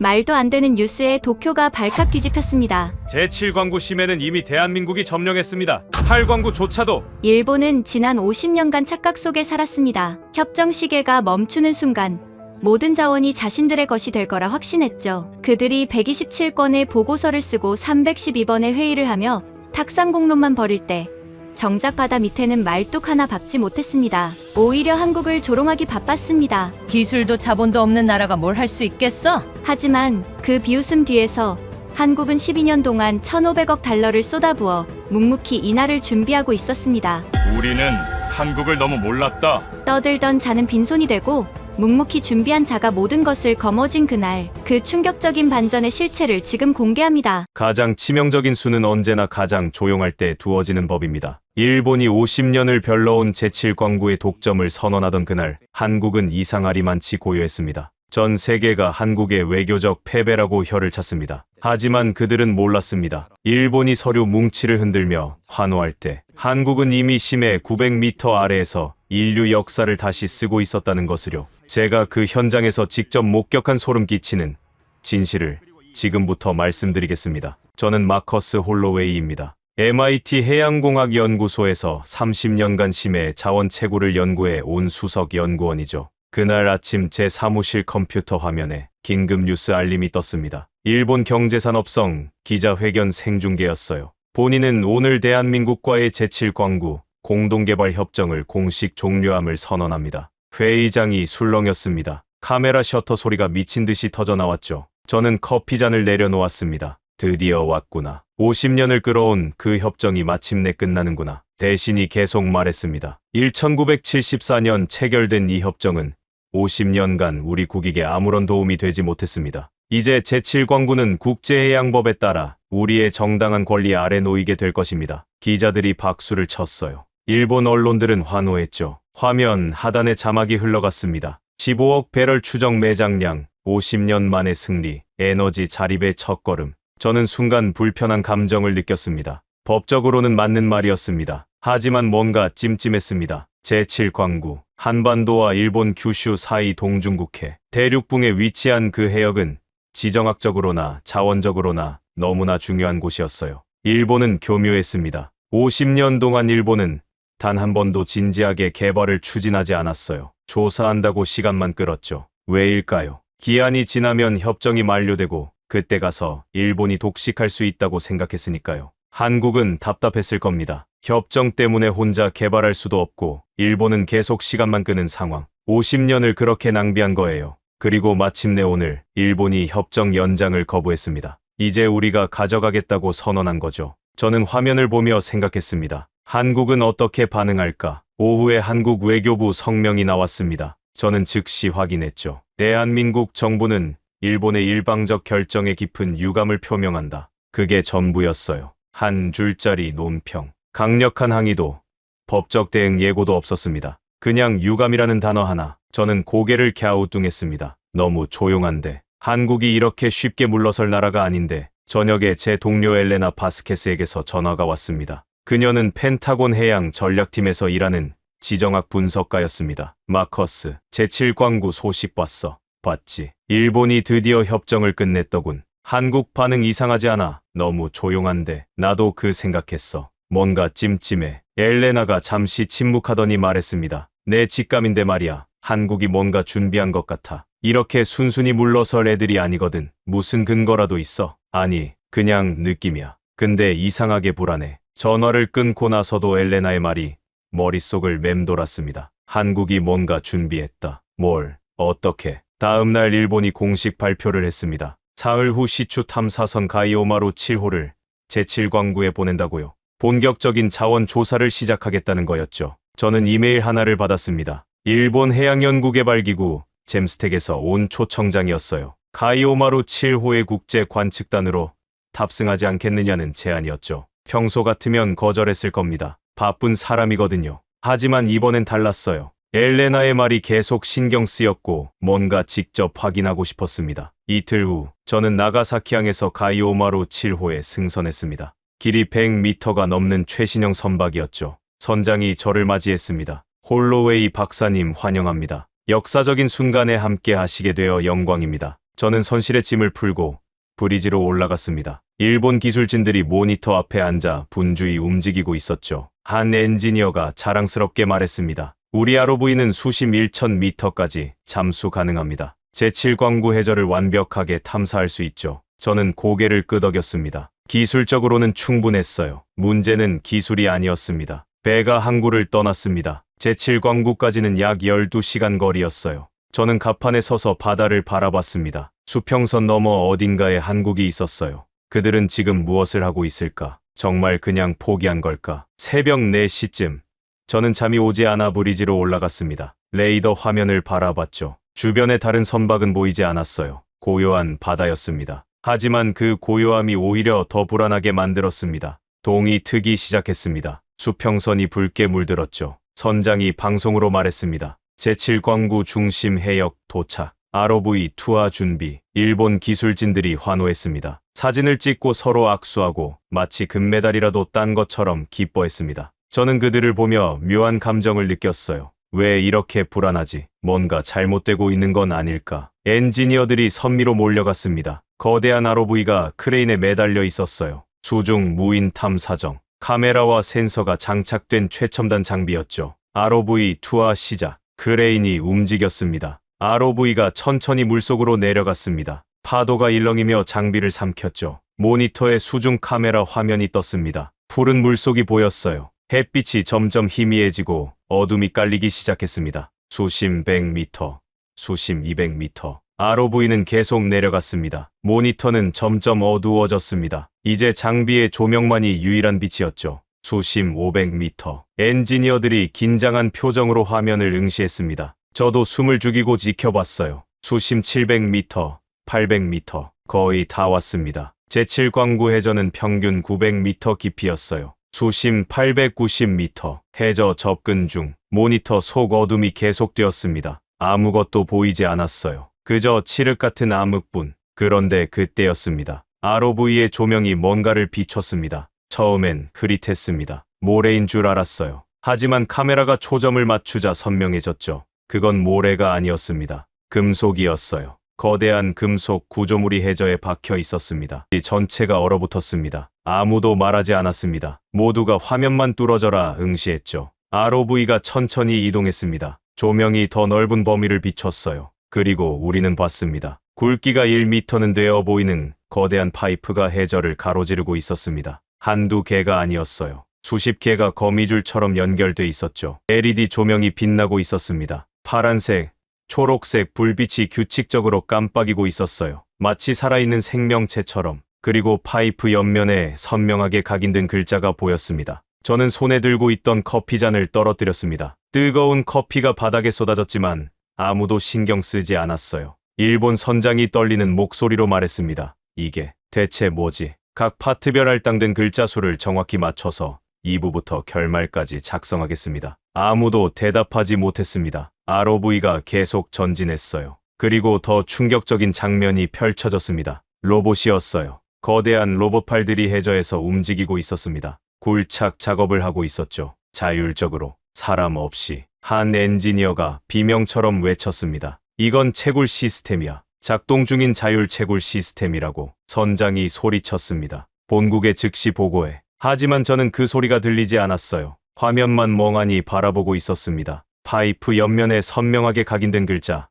말도 안 되는 뉴스에 도쿄가 발칵 뒤집혔습니다. 제7광구 심해는 이미 대한민국이 점령했습니다. 8광구조차도. 일본은 지난 50년간 착각 속에 살았습니다. 협정 시계가 멈추는 순간 모든 자원이 자신들의 것이 될 거라 확신했죠. 그들이 127건의 보고서를 쓰고 312번의 회의를 하며 탁상공론만 벌일 때 정작 바다 밑에는 말뚝 하나 박지 못했습니다. 오히려 한국을 조롱하기 바빴습니다. 기술도 자본도 없는 나라가 뭘 할 수 있겠어? 하지만 그 비웃음 뒤에서 한국은 12년 동안 1,500억 달러를 쏟아부어 묵묵히 이날을 준비하고 있었습니다. 우리는 한국을 너무 몰랐다. 떠들던 자는 빈손이 되고 묵묵히 준비한 자가 모든 것을 거머쥔 그날, 그 충격적인 반전의 실체를 지금 공개합니다. 가장 치명적인 수는 언제나 가장 조용할 때 두어지는 법입니다. 일본이 50년을 별러온 제7광구의 독점을 선언하던 그날, 한국은 이상하리만치 고요했습니다. 전 세계가 한국의 외교적 패배라고 혀를 찼습니다. 하지만 그들은 몰랐습니다. 일본이 서류 뭉치를 흔들며 환호할 때 한국은 이미 심해 900m 아래에서 인류 역사를 다시 쓰고 있었다는 것을요. 제가 그 현장에서 직접 목격한 소름 끼치는 진실을 지금부터 말씀드리겠습니다. 저는 마커스 홀로웨이입니다. MIT 해양공학연구소에서 30년간 심해 자원 채굴을 연구해 온 수석 연구원이죠. 그날 아침 제 사무실 컴퓨터 화면에 긴급 뉴스 알림이 떴습니다. 일본 경제산업성 기자회견 생중계였어요. 본인은 오늘 대한민국과의 제7광구 공동개발 협정을 공식 종료함을 선언합니다. 회의장이 술렁였습니다. 카메라 셔터 소리가 미친 듯이 터져 나왔죠. 저는 커피잔을 내려놓았습니다. 드디어 왔구나. 50년을 끌어온 그 협정이 마침내 끝나는구나. 대신이 계속 말했습니다. 1974년 체결된 이 협정은 50년간 우리 국익에 아무런 도움이 되지 못했습니다. 이제 제7광구는 국제해양법에 따라 우리의 정당한 권리 아래 놓이게 될 것입니다. 기자들이 박수를 쳤어요. 일본 언론들은 환호했죠. 화면 하단에 자막이 흘러갔습니다. 15억 배럴 추정 매장량, 50년 만의 승리, 에너지 자립의 첫걸음. 저는 순간 불편한 감정을 느꼈습니다. 법적으로는 맞는 말이었습니다. 하지만 뭔가 찜찜했습니다. 제7광구, 한반도와 일본 규슈 사이 동중국해, 대륙붕에 위치한 그 해역은 지정학적으로나 자원적으로나 너무나 중요한 곳이었어요. 일본은 교묘했습니다. 50년 동안 일본은 단 한 번도 진지하게 개발을 추진하지 않았어요. 조사한다고 시간만 끌었죠. 왜일까요? 기한이 지나면 협정이 만료되고 그때 가서 일본이 독식할 수 있다고 생각했으니까요. 한국은 답답했을 겁니다. 협정 때문에 혼자 개발할 수도 없고 일본은 계속 시간만 끄는 상황. 50년을 그렇게 낭비한 거예요. 그리고 마침내 오늘 일본이 협정 연장을 거부했습니다. 이제 우리가 가져가겠다고 선언한 거죠. 저는 화면을 보며 생각했습니다. 한국은 어떻게 반응할까? 오후에 한국 외교부 성명이 나왔습니다. 저는 즉시 확인했죠. 대한민국 정부는 일본의 일방적 결정에 깊은 유감을 표명한다. 그게 전부였어요. 한 줄짜리 논평. 강력한 항의도, 법적 대응 예고도 없었습니다. 그냥 유감이라는 단어 하나. 저는 고개를 갸우뚱했습니다. 너무 조용한데. 한국이 이렇게 쉽게 물러설 나라가 아닌데. 저녁에 제 동료 엘레나 바스케스에게서 전화가 왔습니다. 그녀는 펜타곤 해양 전략팀에서 일하는 지정학 분석가였습니다. 마커스, 제7광구 소식 봤어. 봤지. 일본이 드디어 협정을 끝냈더군. 한국 반응 이상하지 않아? 너무 조용한데. 나도 그 생각했어. 뭔가 찜찜해. 엘레나가 잠시 침묵하더니 말했습니다. 내 직감인데 말이야. 한국이 뭔가 준비한 것 같아. 이렇게 순순히 물러설 애들이 아니거든. 무슨 근거라도 있어? 아니, 그냥 느낌이야. 근데 이상하게 불안해. 전화를 끊고 나서도 엘레나의 말이 머릿속을 맴돌았습니다. 한국이 뭔가 준비했다. 뭘? 어떻게? 다음 날 일본이 공식 발표를 했습니다. 사흘 후 시추 탐사선 가이오마루 7호를 제7광구에 보낸다고요. 본격적인 자원 조사를 시작하겠다는 거였죠. 저는 이메일 하나를 받았습니다. 일본 해양연구개발기구 잼스텍에서 온 초청장이었어요. 가이오마루 7호의 국제 관측단으로 탑승하지 않겠느냐는 제안이었죠. 평소 같으면 거절했을 겁니다. 바쁜 사람이거든요. 하지만 이번엔 달랐어요. 엘레나의 말이 계속 신경 쓰였고 뭔가 직접 확인하고 싶었습니다. 이틀 후 저는 나가사키항에서 가이오마루 7호에 승선했습니다. 길이 100m가 넘는 최신형 선박이었죠. 선장이 저를 맞이했습니다. 홀로웨이 박사님 환영합니다. 역사적인 순간에 함께 하시게 되어 영광입니다. 저는 선실의 짐을 풀고 브리지로 올라갔습니다. 일본 기술진들이 모니터 앞에 앉아 분주히 움직이고 있었죠. 한 엔지니어가 자랑스럽게 말했습니다. 우리 ROV는 수심 1,000m까지 잠수 가능합니다. 제7광구 해저를 완벽하게 탐사할 수 있죠. 저는 고개를 끄덕였습니다. 기술적으로는 충분했어요. 문제는 기술이 아니었습니다. 배가 항구를 떠났습니다. 제7광구까지는 약 12시간 거리였어요. 저는 갑판에 서서 바다를 바라봤습니다. 수평선 너머 어딘가에 한국이 있었어요. 그들은 지금 무엇을 하고 있을까? 정말 그냥 포기한 걸까? 새벽 4시쯤 저는 잠이 오지 않아 브리지로 올라갔습니다. 레이더 화면을 바라봤죠. 주변에 다른 선박은 보이지 않았어요. 고요한 바다였습니다. 하지만 그 고요함이 오히려 더 불안하게 만들었습니다. 동이 트기 시작했습니다. 수평선이 붉게 물들었죠. 선장이 방송으로 말했습니다. 제7광구 중심 해역 도착. ROV 투하 준비. 일본 기술진들이 환호했습니다. 사진을 찍고 서로 악수하고 마치 금메달이라도 딴 것처럼 기뻐했습니다. 저는 그들을 보며 묘한 감정을 느꼈어요. 왜 이렇게 불안하지? 뭔가 잘못되고 있는 건 아닐까? 엔지니어들이 선미로 몰려갔습니다. 거대한 ROV가 크레인에 매달려 있었어요. 수중 무인 탐사정. 카메라와 센서가 장착된 최첨단 장비였죠. ROV 투하 시작. 크레인이 움직였습니다. ROV가 천천히 물속으로 내려갔습니다. 파도가 일렁이며 장비를 삼켰죠. 모니터에 수중 카메라 화면이 떴습니다. 푸른 물속이 보였어요. 햇빛이 점점 희미해지고 어둠이 깔리기 시작했습니다. 수심 100m, 수심 200m. ROV는 계속 내려갔습니다. 모니터는 점점 어두워졌습니다. 이제 장비의 조명만이 유일한 빛이었죠. 수심 500m. 엔지니어들이 긴장한 표정으로 화면을 응시했습니다. 저도 숨을 죽이고 지켜봤어요. 수심 700m, 800m. 거의 다 왔습니다. 제7광구 해저는 평균 900m 깊이였어요. 수심 890m. 해저 접근 중. 모니터 속 어둠이 계속되었습니다. 아무것도 보이지 않았어요. 그저 칠흑 같은 암흑뿐. 그런데 그때였습니다. ROV의 조명이 뭔가를 비췄습니다. 처음엔 흐릿했습니다. 모래인 줄 알았어요. 하지만 카메라가 초점을 맞추자 선명해졌죠. 그건 모래가 아니었습니다. 금속이었어요. 거대한 금속 구조물이 해저에 박혀 있었습니다. 이 전체가 얼어붙었습니다. 아무도 말하지 않았습니다. 모두가 화면만 뚫어져라 응시했죠. ROV가 천천히 이동했습니다. 조명이 더 넓은 범위를 비췄어요. 그리고 우리는 봤습니다. 굵기가 1m는 되어 보이는 거대한 파이프가 해저를 가로지르고 있었습니다. 한두 개가 아니었어요. 수십 개가 거미줄처럼 연결돼 있었죠. LED 조명이 빛나고 있었습니다. 파란색, 초록색 불빛이 규칙적으로 깜빡이고 있었어요. 마치 살아있는 생명체처럼. 그리고 파이프 옆면에 선명하게 각인된 글자가 보였습니다. 저는 손에 들고 있던 커피잔을 떨어뜨렸습니다. 뜨거운 커피가 바닥에 쏟아졌지만 아무도 신경 쓰지 않았어요. 일본 선장이 떨리는 목소리로 말했습니다. 이게 대체 뭐지? 각 파트별 할당된 글자 수를 정확히 맞춰서 2부부터 결말까지 작성하겠습니다. 아무도 대답하지 못했습니다. ROV가 계속 전진했어요. 그리고 더 충격적인 장면이 펼쳐졌습니다. 로봇이었어요. 거대한 로봇팔들이 해저에서 움직이고 있었습니다. 굴착 작업을 하고 있었죠. 자율적으로, 사람 없이. 한 엔지니어가 비명처럼 외쳤습니다. 이건 채굴 시스템이야. 작동 중인 자율 채굴 시스템이라고. 선장이 소리쳤습니다. 본국에 즉시 보고해. 하지만 저는 그 소리가 들리지 않았어요. 화면만 멍하니 바라보고 있었습니다. 파이프 옆면에 선명하게 각인된 글자.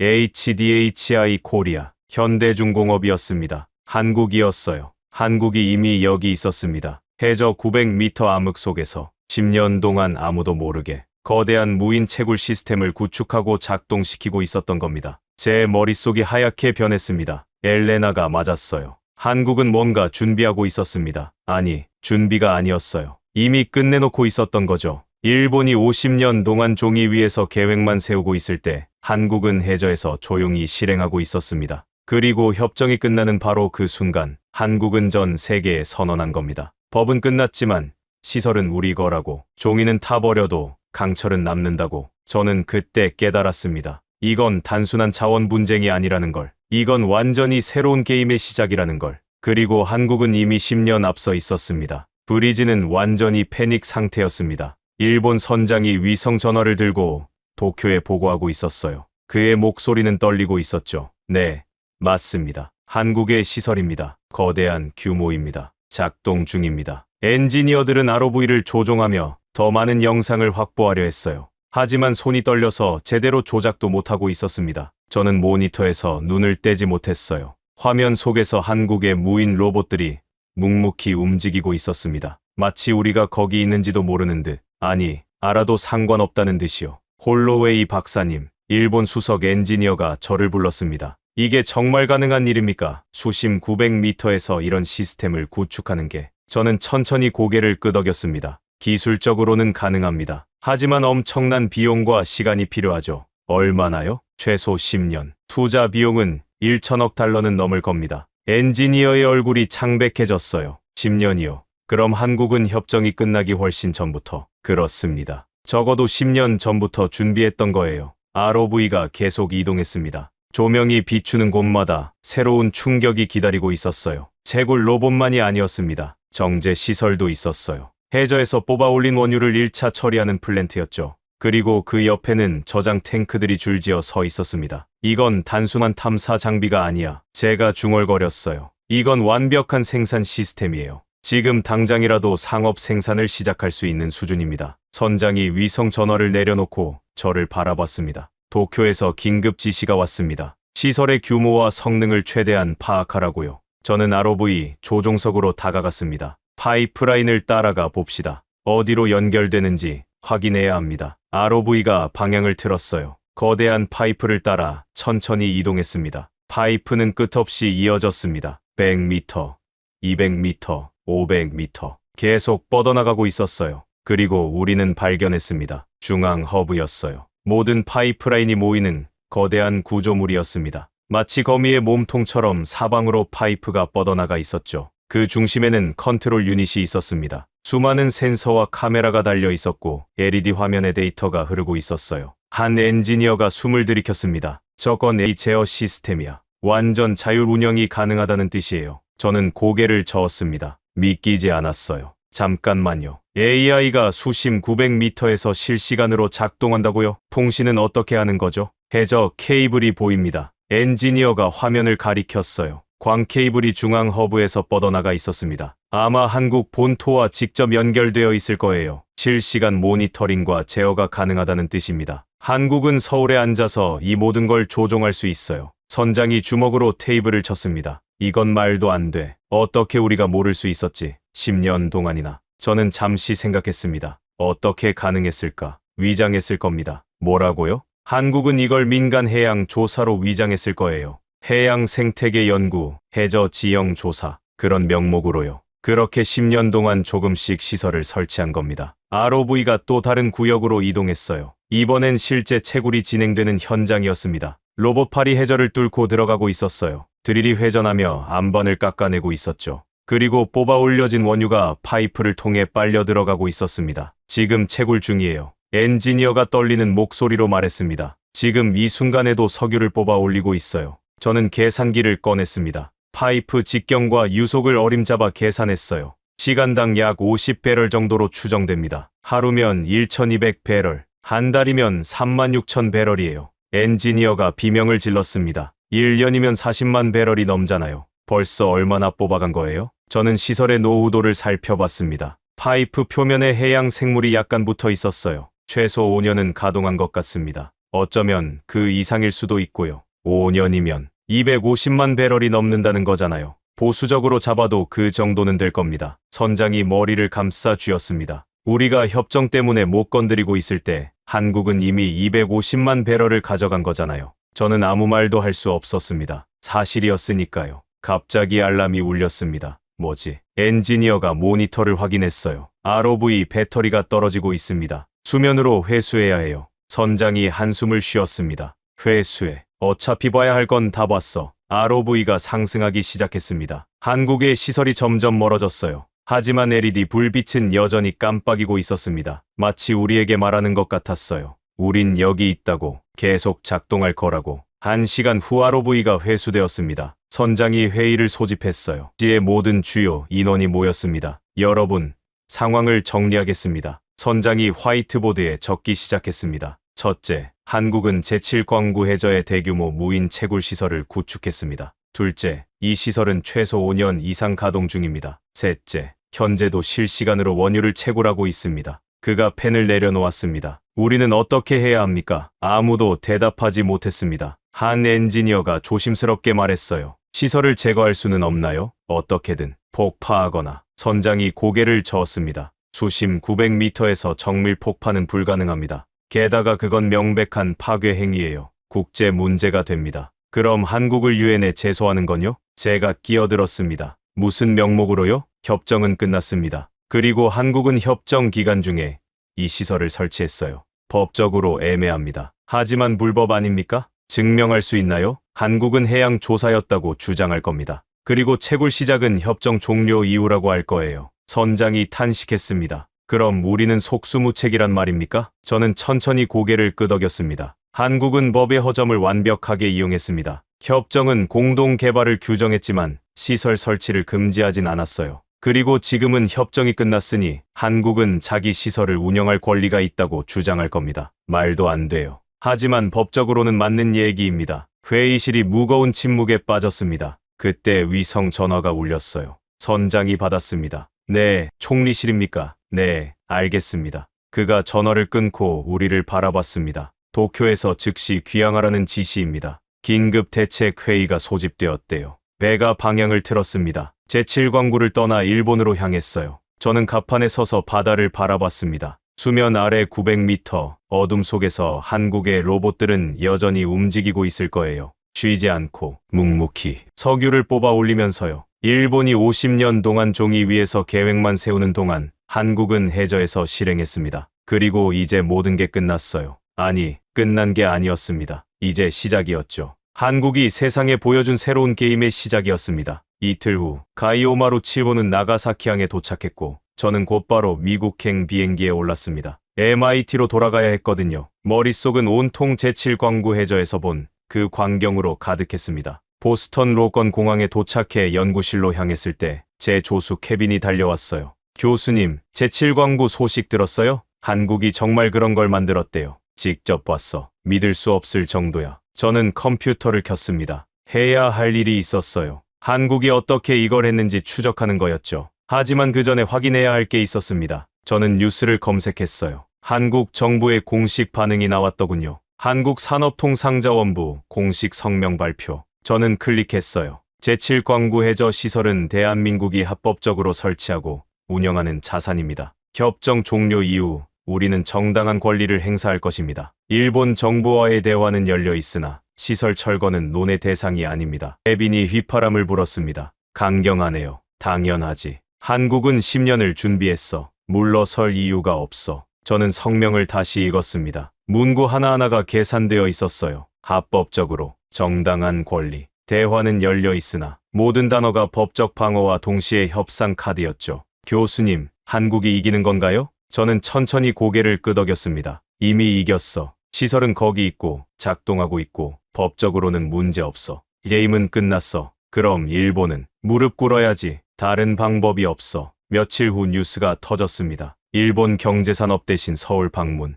HDHI 코리아. 현대중공업이었습니다. 한국이었어요. 한국이 이미 여기 있었습니다. 해저 900m 암흑 속에서 10년 동안 아무도 모르게 거대한 무인 채굴 시스템을 구축하고 작동시키고 있었던 겁니다. 제 머릿속이 하얗게 변했습니다. 엘레나가 맞았어요. 한국은 뭔가 준비하고 있었습니다. 아니, 준비가 아니었어요. 이미 끝내놓고 있었던 거죠. 일본이 50년 동안 종이 위에서 계획만 세우고 있을 때 한국은 해저에서 조용히 실행하고 있었습니다. 그리고 협정이 끝나는 바로 그 순간 한국은 전 세계에 선언한 겁니다. 법은 끝났지만 시설은 우리 거라고. 종이는 타버려도 강철은 남는다고. 저는 그때 깨달았습니다. 이건 단순한 자원 분쟁이 아니라는 걸. 이건 완전히 새로운 게임의 시작이라는 걸. 그리고 한국은 이미 10년 앞서 있었습니다. 브리지는 완전히 패닉 상태였습니다. 일본 선장이 위성 전화를 들고 도쿄에 보고하고 있었어요. 그의 목소리는 떨리고 있었죠. 네, 맞습니다. 한국의 시설입니다. 거대한 규모입니다. 작동 중입니다. 엔지니어들은 ROV를 조종하며 더 많은 영상을 확보하려 했어요. 하지만 손이 떨려서 제대로 조작도 못하고 있었습니다. 저는 모니터에서 눈을 떼지 못했어요. 화면 속에서 한국의 무인 로봇들이 묵묵히 움직이고 있었습니다. 마치 우리가 거기 있는지도 모르는 듯, 아니, 알아도 상관없다는 듯이요. 홀로웨이 박사님, 일본 수석 엔지니어가 저를 불렀습니다. 이게 정말 가능한 일입니까? 수심 900m에서 이런 시스템을 구축하는 게. 저는 천천히 고개를 끄덕였습니다. 기술적으로는 가능합니다. 하지만 엄청난 비용과 시간이 필요하죠. 얼마나요? 최소 10년. 투자 비용은 1천억 달러는 넘을 겁니다. 엔지니어의 얼굴이 창백해졌어요. 10년이요. 그럼 한국은 협정이 끝나기 훨씬 전부터. 그렇습니다. 적어도 10년 전부터 준비했던 거예요. ROV가 계속 이동했습니다. 조명이 비추는 곳마다 새로운 충격이 기다리고 있었어요. 채굴 로봇만이 아니었습니다. 정제 시설도 있었어요. 해저에서 뽑아 올린 원유를 1차 처리하는 플랜트였죠. 그리고 그 옆에는 저장 탱크들이 줄지어 서 있었습니다. 이건 단순한 탐사 장비가 아니야. 제가 중얼거렸어요. 이건 완벽한 생산 시스템이에요. 지금 당장이라도 상업 생산을 시작할 수 있는 수준입니다. 선장이 위성 전화를 내려놓고 저를 바라봤습니다. 도쿄에서 긴급 지시가 왔습니다. 시설의 규모와 성능을 최대한 파악하라고요. 저는 ROV 조종석으로 다가갔습니다. 파이프라인을 따라가 봅시다. 어디로 연결되는지 확인해야 합니다. ROV가 방향을 틀었어요. 거대한 파이프를 따라 천천히 이동했습니다. 파이프는 끝없이 이어졌습니다. 100m, 200m, 500m. 계속 뻗어나가고 있었어요. 그리고 우리는 발견했습니다. 중앙 허브였어요. 모든 파이프라인이 모이는 거대한 구조물이었습니다. 마치 거미의 몸통처럼 사방으로 파이프가 뻗어나가 있었죠. 그 중심에는 컨트롤 유닛이 있었습니다. 수많은 센서와 카메라가 달려 있었고 LED 화면에 데이터가 흐르고 있었어요. 한 엔지니어가 숨을 들이켰습니다. 저건 제어 시스템이야. 완전 자율 운영이 가능하다는 뜻이에요. 저는 고개를 저었습니다. 믿기지 않았어요. 잠깐만요. AI가 수심 900m에서 실시간으로 작동한다고요? 통신은 어떻게 하는 거죠? 해저 케이블이 보입니다. 엔지니어가 화면을 가리켰어요. 광 케이블이 중앙 허브에서 뻗어나가 있었습니다. 아마 한국 본토와 직접 연결되어 있을 거예요. 실시간 모니터링과 제어가 가능하다는 뜻입니다. 한국은 서울에 앉아서 이 모든 걸 조종할 수 있어요. 선장이 주먹으로 테이블을 쳤습니다. 이건 말도 안 돼. 어떻게 우리가 모를 수 있었지? 10년 동안이나. 저는 잠시 생각했습니다. 어떻게 가능했을까? 위장했을 겁니다. 뭐라고요? 한국은 이걸 민간 해양 조사로 위장했을 거예요. 해양 생태계 연구, 해저 지형 조사, 그런 명목으로요. 그렇게 10년 동안 조금씩 시설을 설치한 겁니다. ROV가 또 다른 구역으로 이동했어요. 이번엔 실제 채굴이 진행되는 현장이었습니다. 로봇팔이 해저를 뚫고 들어가고 있었어요. 드릴이 회전하며 암반을 깎아내고 있었죠. 그리고 뽑아 올려진 원유가 파이프를 통해 빨려 들어가고 있었습니다. 지금 채굴 중이에요. 엔지니어가 떨리는 목소리로 말했습니다. 지금 이 순간에도 석유를 뽑아 올리고 있어요. 저는 계산기를 꺼냈습니다. 파이프 직경과 유속을 어림잡아 계산했어요. 시간당 약 50배럴 정도로 추정됩니다. 하루면 1200배럴, 한 달이면 36,000배럴이에요. 엔지니어가 비명을 질렀습니다. 1년이면 40만 배럴이 넘잖아요. 벌써 얼마나 뽑아간 거예요? 저는 시설의 노후도를 살펴봤습니다. 파이프 표면에 해양 생물이 약간 붙어 있었어요. 최소 5년은 가동한 것 같습니다. 어쩌면 그 이상일 수도 있고요. 5년이면 250만 배럴이 넘는다는 거잖아요. 보수적으로 잡아도 그 정도는 될 겁니다. 선장이 머리를 감싸 쥐었습니다. 우리가 협정 때문에 못 건드리고 있을 때 한국은 이미 250만 배럴을 가져간 거잖아요. 저는 아무 말도 할 수 없었습니다. 사실이었으니까요. 갑자기 알람이 울렸습니다. 뭐지? 엔지니어가 모니터를 확인했어요. ROV 배터리가 떨어지고 있습니다. 수면으로 회수해야 해요. 선장이 한숨을 쉬었습니다. 회수해. 어차피 봐야 할 건 다 봤어. ROV가 상승하기 시작했습니다. 한국의 시설이 점점 멀어졌어요. 하지만 LED 불빛은 여전히 깜빡이고 있었습니다. 마치 우리에게 말하는 것 같았어요. 우린 여기 있다고, 계속 작동할 거라고. 1시간 후 ROV가 회수되었습니다. 선장이 회의를 소집했어요. 지의 모든 주요 인원이 모였습니다. 여러분, 상황을 정리하겠습니다. 선장이 화이트보드에 적기 시작했습니다. 첫째, 한국은 제7광구 해저에 대규모 무인 채굴 시설을 구축했습니다. 둘째, 이 시설은 최소 5년 이상 가동 중입니다. 셋째, 현재도 실시간으로 원유를 채굴하고 있습니다. 그가 펜을 내려놓았습니다. 우리는 어떻게 해야 합니까? 아무도 대답하지 못했습니다. 한 엔지니어가 조심스럽게 말했어요. 시설을 제거할 수는 없나요? 어떻게든 폭파하거나. 선장이 고개를 저었습니다. 수심 900m에서 정밀 폭파는 불가능합니다. 게다가 그건 명백한 파괴 행위예요. 국제 문제가 됩니다. 그럼 한국을 유엔에 제소하는 건요? 제가 끼어들었습니다. 무슨 명목으로요? 협정은 끝났습니다. 그리고 한국은 협정 기간 중에 이 시설을 설치했어요. 법적으로 애매합니다. 하지만 불법 아닙니까? 증명할 수 있나요? 한국은 해양 조사였다고 주장할 겁니다. 그리고 채굴 시작은 협정 종료 이후라고 할 거예요. 선장이 탄식했습니다. 그럼 우리는 속수무책이란 말입니까? 저는 천천히 고개를 끄덕였습니다. 한국은 법의 허점을 완벽하게 이용했습니다. 협정은 공동 개발을 규정했지만 시설 설치를 금지하진 않았어요. 그리고 지금은 협정이 끝났으니 한국은 자기 시설을 운영할 권리가 있다고 주장할 겁니다. 말도 안 돼요. 하지만 법적으로는 맞는 얘기입니다. 회의실이 무거운 침묵에 빠졌습니다. 그때 위성 전화가 울렸어요. 선장이 받았습니다. 네, 총리실입니까? 네, 알겠습니다. 그가 전화를 끊고 우리를 바라봤습니다. 도쿄에서 즉시 귀향하라는 지시입니다. 긴급 대책 회의가 소집되었대요. 배가 방향을 틀었습니다. 제7광구를 떠나 일본으로 향했어요. 저는 갑판에 서서 바다를 바라봤습니다. 수면 아래 900m, 어둠 속에서 한국의 로봇들은 여전히 움직이고 있을 거예요. 쉬지 않고 묵묵히 석유를 뽑아 올리면서요. 일본이 50년 동안 종이 위에서 계획만 세우는 동안 한국은 해저에서 실행했습니다. 그리고 이제 모든 게 끝났어요. 아니, 끝난 게 아니었습니다. 이제 시작이었죠. 한국이 세상에 보여준 새로운 게임의 시작이었습니다. 이틀 후 가이오마루 칠호는 나가사키항에 도착했고 저는 곧바로 미국행 비행기에 올랐습니다. MIT로 돌아가야 했거든요. 머릿속은 온통 제7광구 해저에서 본 그 광경으로 가득했습니다. 보스턴 로건 공항에 도착해 연구실로 향했을 때 제 조수 케빈이 달려왔어요. 교수님, 제7광구 소식 들었어요? 한국이 정말 그런 걸 만들었대요. 직접 봤어. 믿을 수 없을 정도야. 저는 컴퓨터를 켰습니다. 해야 할 일이 있었어요. 한국이 어떻게 이걸 했는지 추적하는 거였죠. 하지만 그 전에 확인해야 할 게 있었습니다. 저는 뉴스를 검색했어요. 한국 정부의 공식 반응이 나왔더군요. 한국산업통상자원부 공식 성명 발표. 저는 클릭했어요. 제7광구 해저 시설은 대한민국이 합법적으로 설치하고 운영하는 자산입니다. 협정 종료 이후 우리는 정당한 권리를 행사할 것입니다. 일본 정부와의 대화는 열려 있으나 시설 철거는 논의 대상이 아닙니다. 케빈이 휘파람을 불었습니다. 강경하네요. 당연하지. 한국은 10년을 준비했어. 물러설 이유가 없어. 저는 성명을 다시 읽었습니다. 문구 하나하나가 계산되어 있었어요. 합법적으로, 정당한 권리. 대화는 열려 있으나 모든 단어가 법적 방어와 동시에 협상 카드였죠. 교수님, 한국이 이기는 건가요? 저는 천천히 고개를 끄덕였습니다. 이미 이겼어. 시설은 거기 있고 작동하고 있고 법적으로는 문제 없어. 게임은 끝났어. 그럼 일본은 무릎 꿇어야지. 다른 방법이 없어. 며칠 후 뉴스가 터졌습니다. 일본 경제산업 대신 서울 방문.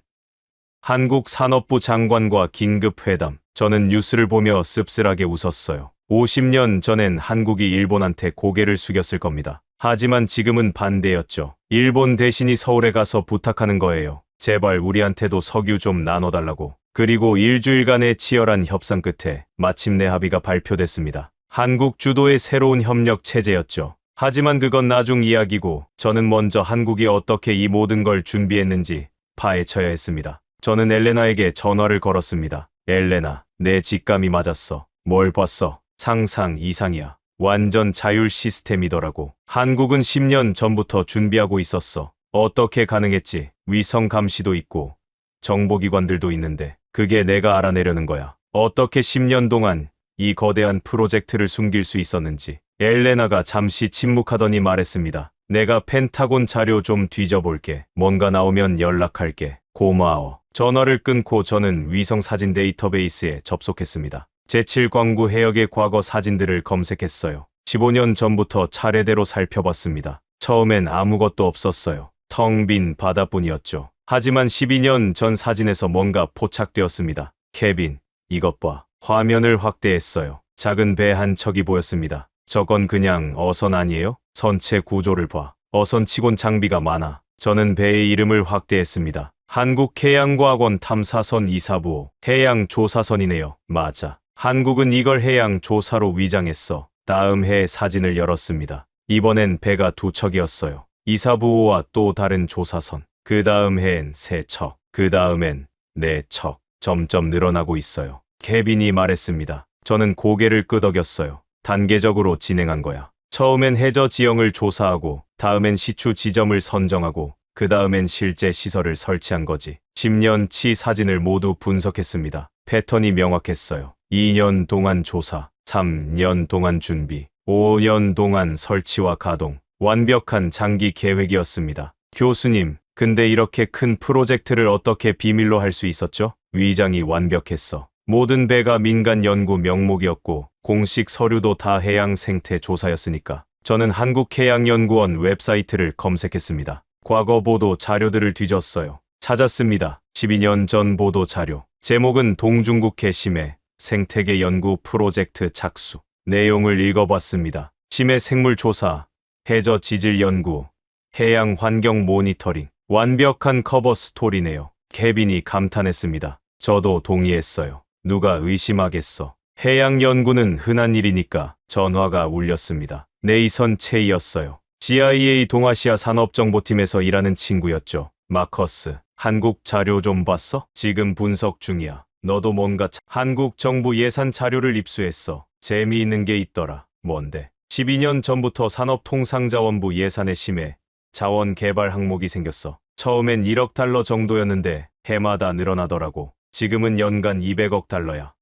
한국 산업부 장관과 긴급 회담. 저는 뉴스를 보며 씁쓸하게 웃었어요. 50년 전엔 한국이 일본한테 고개를 숙였을 겁니다. 하지만 지금은 반대였죠. 일본 대신이 서울에 가서 부탁하는 거예요. 제발 우리한테도 석유 좀 나눠달라고. 그리고 일주일간의 치열한 협상 끝에 마침내 합의가 발표됐습니다. 한국 주도의 새로운 협력 체제였죠. 하지만 그건 나중 이야기고 저는 먼저 한국이 어떻게 이 모든 걸 준비했는지 파헤쳐야 했습니다. 저는 엘레나에게 전화를 걸었습니다. 엘레나, 내 직감이 맞았어. 뭘 봤어? 상상 이상이야. 완전 자율 시스템이더라고. 한국은 10년 전부터 준비하고 있었어. 어떻게 가능했지? 위성 감시도 있고 정보기관들도 있는데 그게 내가 알아내려는 거야. 어떻게 10년 동안 이 거대한 프로젝트를 숨길 수 있었는지. 엘레나가 잠시 침묵하더니 말했습니다. 내가 펜타곤 자료 좀 뒤져볼게. 뭔가 나오면 연락할게. 고마워. 전화를 끊고 저는 위성 사진 데이터베이스에 접속했습니다. 제7광구 해역의 과거 사진들을 검색했어요. 15년 전부터 차례대로 살펴봤습니다. 처음엔 아무것도 없었어요. 텅 빈 바다뿐이었죠. 하지만 12년 전 사진에서 뭔가 포착되었습니다. 케빈, 이것 봐. 화면을 확대했어요. 작은 배 한 척이 보였습니다. 저건 그냥 어선 아니에요? 선체 구조를 봐. 어선치곤 장비가 많아. 저는 배의 이름을 확대했습니다. 한국해양과학원 탐사선 245 해양조사선이네요. 맞아. 한국은 이걸 해양조사로 위장했어. 다음 해에 사진을 열었습니다. 이번엔 배가 2척이었어요. 245와 또 다른 조사선. 그 다음 해엔 3척. 그 다음엔 4척. 점점 늘어나고 있어요. 케빈이 말했습니다. 저는 고개를 끄덕였어요. 단계적으로 진행한 거야. 처음엔 해저 지형을 조사하고, 다음엔 시추 지점을 선정하고, 그 다음엔 실제 시설을 설치한 거지. 10년치 사진을 모두 분석했습니다. 패턴이 명확했어요. 2년 동안 조사, 3년 동안 준비, 5년 동안 설치와 가동. 완벽한 장기 계획이었습니다. 교수님, 근데 이렇게 큰 프로젝트를 어떻게 비밀로 할 수 있었죠? 위장이 완벽했어. 모든 배가 민간 연구 명목이었고 공식 서류도 다 해양 생태 조사였으니까. 저는 한국해양연구원 웹사이트를 검색했습니다. 과거 보도 자료들을 뒤졌어요. 찾았습니다. 12년 전 보도 자료. 제목은 동중국해 심해 생태계 연구 프로젝트 착수. 내용을 읽어봤습니다. 심해 생물 조사, 해저 지질 연구, 해양 환경 모니터링. 완벽한 커버 스토리네요. 케빈이 감탄했습니다. 저도 동의했어요. 누가 의심하겠어. 해양 연구는 흔한 일이니까. 전화가 울렸습니다. 네이선 채이였어요. CIA 동아시아 산업정보팀에서 일하는 친구였죠. 마커스, 한국 자료 좀 봤어? 지금 분석 중이야. 너도 뭔가 한국 정부 예산 자료를 입수했어. 재미있는 게 있더라. 뭔데? 12년 전부터 산업통상자원부 예산에 심해 자원 개발 항목이 생겼어. 처음엔 1억 달러 정도였는데 해마다 늘어나더라고. 지금은 연간 200억 달러야.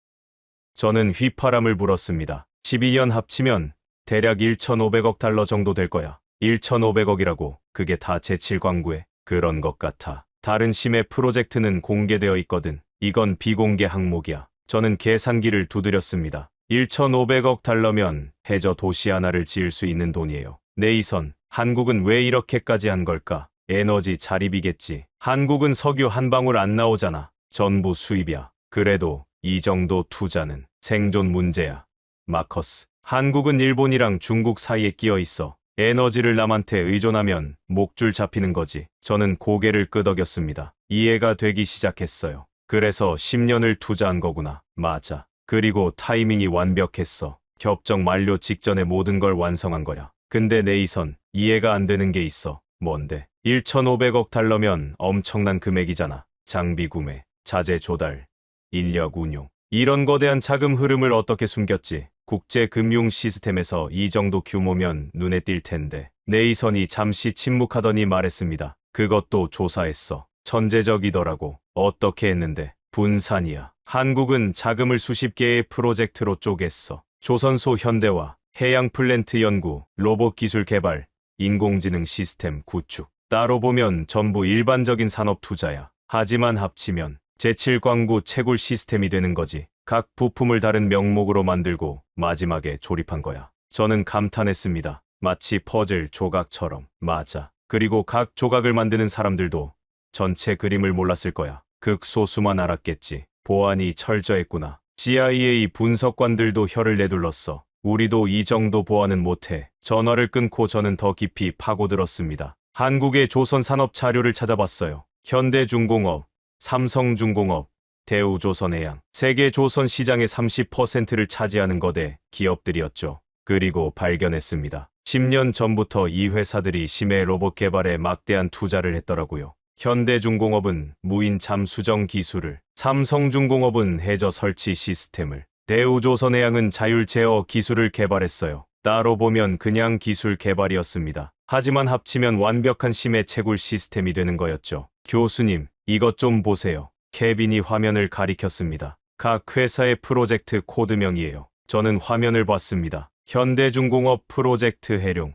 저는 휘파람을 불었습니다. 12년 합치면 대략 1,500억 달러 정도 될 거야. 1,500억이라고. 그게 다 제7광구에. 그런 것 같아. 다른 심해 프로젝트는 공개되어 있거든. 이건 비공개 항목이야. 저는 계산기를 두드렸습니다. 1,500억 달러면 해저 도시 하나를 지을 수 있는 돈이에요. 네이선, 한국은 왜 이렇게까지 한 걸까? 에너지 자립이겠지. 한국은 석유 한 방울 안 나오잖아. 전부 수입이야. 그래도 이 정도 투자는 생존 문제야. 마커스, 한국은 일본이랑 중국 사이에 끼어 있어. 에너지를 남한테 의존하면 목줄 잡히는 거지. 저는 고개를 끄덕였습니다. 이해가 되기 시작했어요. 그래서 10년을 투자한 거구나. 맞아. 그리고 타이밍이 완벽했어. 협정 만료 직전에 모든 걸 완성한 거야. 근데 네이선, 이해가 안 되는 게 있어. 뭔데? 1,500억 달러면 엄청난 금액이잖아. 장비 구매, 자재 조달, 인력 운용. 이런 거대한 자금 흐름을 어떻게 숨겼지? 국제 금융 시스템에서 이 정도 규모면 눈에 띌 텐데. 네이선이 잠시 침묵하더니 말했습니다. 그것도 조사했어. 천재적이더라고. 어떻게 했는데? 분산이야. 한국은 자금을 수십 개의 프로젝트로 쪼갰어. 조선소 현대화, 해양 플랜트 연구, 로봇 기술 개발, 인공지능 시스템 구축. 따로 보면 전부 일반적인 산업 투자야. 하지만 합치면 제7광구 채굴 시스템이 되는 거지. 각 부품을 다른 명목으로 만들고 마지막에 조립한 거야. 저는 감탄했습니다. 마치 퍼즐 조각처럼. 맞아. 그리고 각 조각을 만드는 사람들도 전체 그림을 몰랐을 거야. 극소수만 알았겠지. 보안이 철저했구나. CIA 분석관들도 혀를 내둘렀어. 우리도 이 정도 보안은 못해. 전화를 끊고 저는 더 깊이 파고들었습니다. 한국의 조선 산업 자료를 찾아봤어요. 현대중공업, 삼성중공업, 대우조선해양. 세계 조선 시장의 30%를 차지하는 거대 기업들이었죠. 그리고 발견했습니다. 10년 전부터 이 회사들이 심해 로봇 개발에 막대한 투자를 했더라고요. 현대중공업은 무인 잠수정 기술을, 삼성중공업은 해저 설치 시스템을, 대우조선해양은 자율 제어 기술을 개발했어요. 따로 보면 그냥 기술 개발이었습니다. 하지만 합치면 완벽한 심해 채굴 시스템이 되는 거였죠. 교수님, 이것 좀 보세요. 케빈이 화면을 가리켰습니다. 각 회사의 프로젝트 코드명이에요. 저는 화면을 봤습니다. 현대중공업 프로젝트 해룡,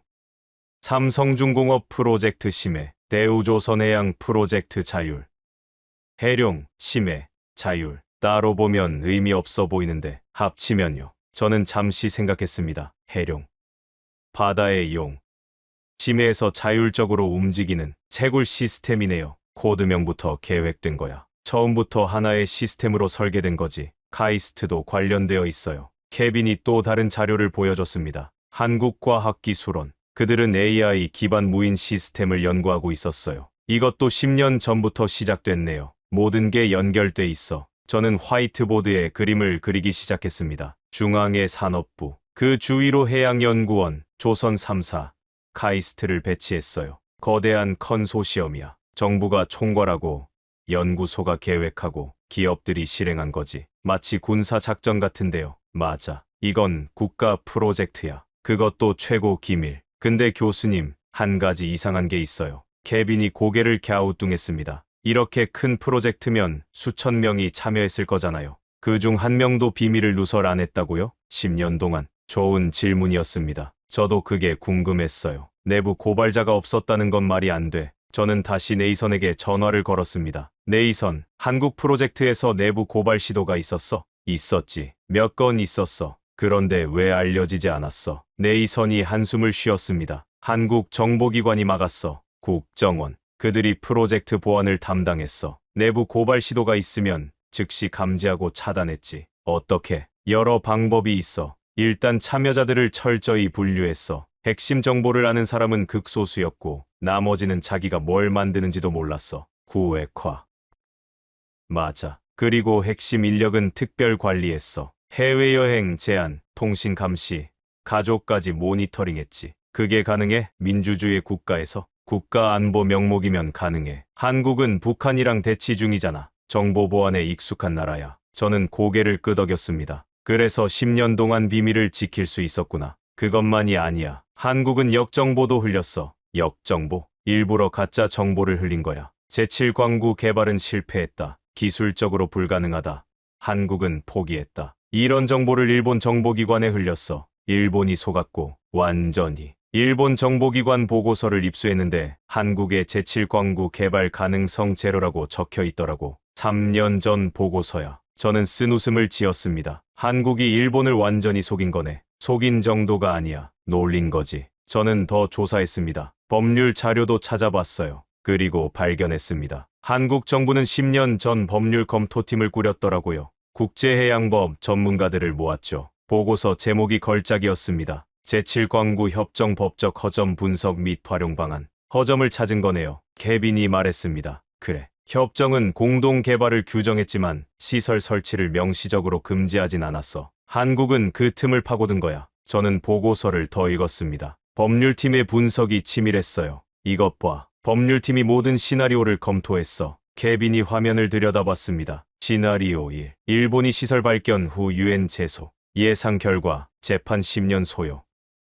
삼성중공업 프로젝트 심해, 대우조선해양 프로젝트 자율. 해룡, 심해, 자율. 따로 보면 의미 없어 보이는데 합치면요. 저는 잠시 생각했습니다. 해룡, 바다의 용. 심해에서 자율적으로 움직이는 채굴 시스템이네요. 코드명부터 계획된 거야. 처음부터 하나의 시스템으로 설계된 거지. 카이스트도 관련되어 있어요. 케빈이 또 다른 자료를 보여줬습니다. 한국과학기술원. 그들은 AI 기반 무인 시스템을 연구하고 있었어요. 이것도 10년 전부터 시작됐네요. 모든 게 연결돼 있어. 저는 화이트보드에 그림을 그리기 시작했습니다. 중앙에 산업부, 그 주위로 해양연구원, 조선 3사, 카이스트를 배치했어요. 거대한 컨소시엄이야. 정부가 총괄하고 연구소가 계획하고 기업들이 실행한 거지. 마치 군사작전 같은데요. 맞아. 이건 국가 프로젝트야. 그것도 최고 기밀. 근데 교수님, 한 가지 이상한 게 있어요. 케빈이 고개를 갸우뚱했습니다. 이렇게 큰 프로젝트면 수천 명이 참여했을 거잖아요. 그중 한 명도 비밀을 누설 안 했다고요? 10년 동안. 좋은 질문이었습니다. 저도 그게 궁금했어요. 내부 고발자가 없었다는 건 말이 안 돼. 저는 다시 네이선에게 전화를 걸었습니다. 네이선, 한국 프로젝트에서 내부 고발 시도가 있었어? 있었지. 몇 건 있었어. 그런데 왜 알려지지 않았어? 네이선이 한숨을 쉬었습니다. 한국 정보기관이 막았어. 국정원. 그들이 프로젝트 보안을 담당했어. 내부 고발 시도가 있으면 즉시 감지하고 차단했지. 어떻게? 여러 방법이 있어. 일단 참여자들을 철저히 분류했어. 핵심 정보를 아는 사람은 극소수였고 나머지는 자기가 뭘 만드는지도 몰랐어. 구획화. 맞아. 그리고 핵심 인력은 특별 관리했어. 해외여행 제한, 통신 감시, 가족까지 모니터링했지. 그게 가능해? 민주주의 국가에서? 국가안보 명목이면 가능해. 한국은 북한이랑 대치 중이잖아. 정보 보안에 익숙한 나라야. 저는 고개를 끄덕였습니다. 그래서 10년 동안 비밀을 지킬 수 있었구나. 그것만이 아니야. 한국은 역정보도 흘렸어. 역정보? 일부러 가짜 정보를 흘린 거야. 제7광구 개발은 실패했다. 기술적으로 불가능하다. 한국은 포기했다. 이런 정보를 일본 정보기관에 흘렸어. 일본이 속았고 완전히. 일본 정보기관 보고서를 입수했는데 한국의 제7광구 개발 가능성 제로라고 적혀 있더라고. 3년 전 보고서야. 저는 쓴웃음을 지었습니다. 한국이 일본을 완전히 속인 거네. 속인 정도가 아니야. 놀린 거지. 저는 더 조사했습니다. 법률 자료도 찾아봤어요. 그리고 발견했습니다. 한국 정부는 10년 전 법률 검토팀을 꾸렸더라고요. 국제해양법 전문가들을 모았죠. 보고서 제목이 걸작이었습니다. 제7광구 협정 법적 허점 분석 및 활용 방안. 허점을 찾은 거네요. 케빈이 말했습니다. 그래. 협정은 공동 개발을 규정했지만 시설 설치를 명시적으로 금지하진 않았어. 한국은 그 틈을 파고든 거야. 저는 보고서를 더 읽었습니다. 법률팀의 분석이 치밀했어요. 이것 봐. 법률팀이 모든 시나리오를 검토했어. 케빈이 화면을 들여다봤습니다. 시나리오 1. 일본이 시설 발견 후 유엔 제소. 예상 결과. 재판 10년 소요.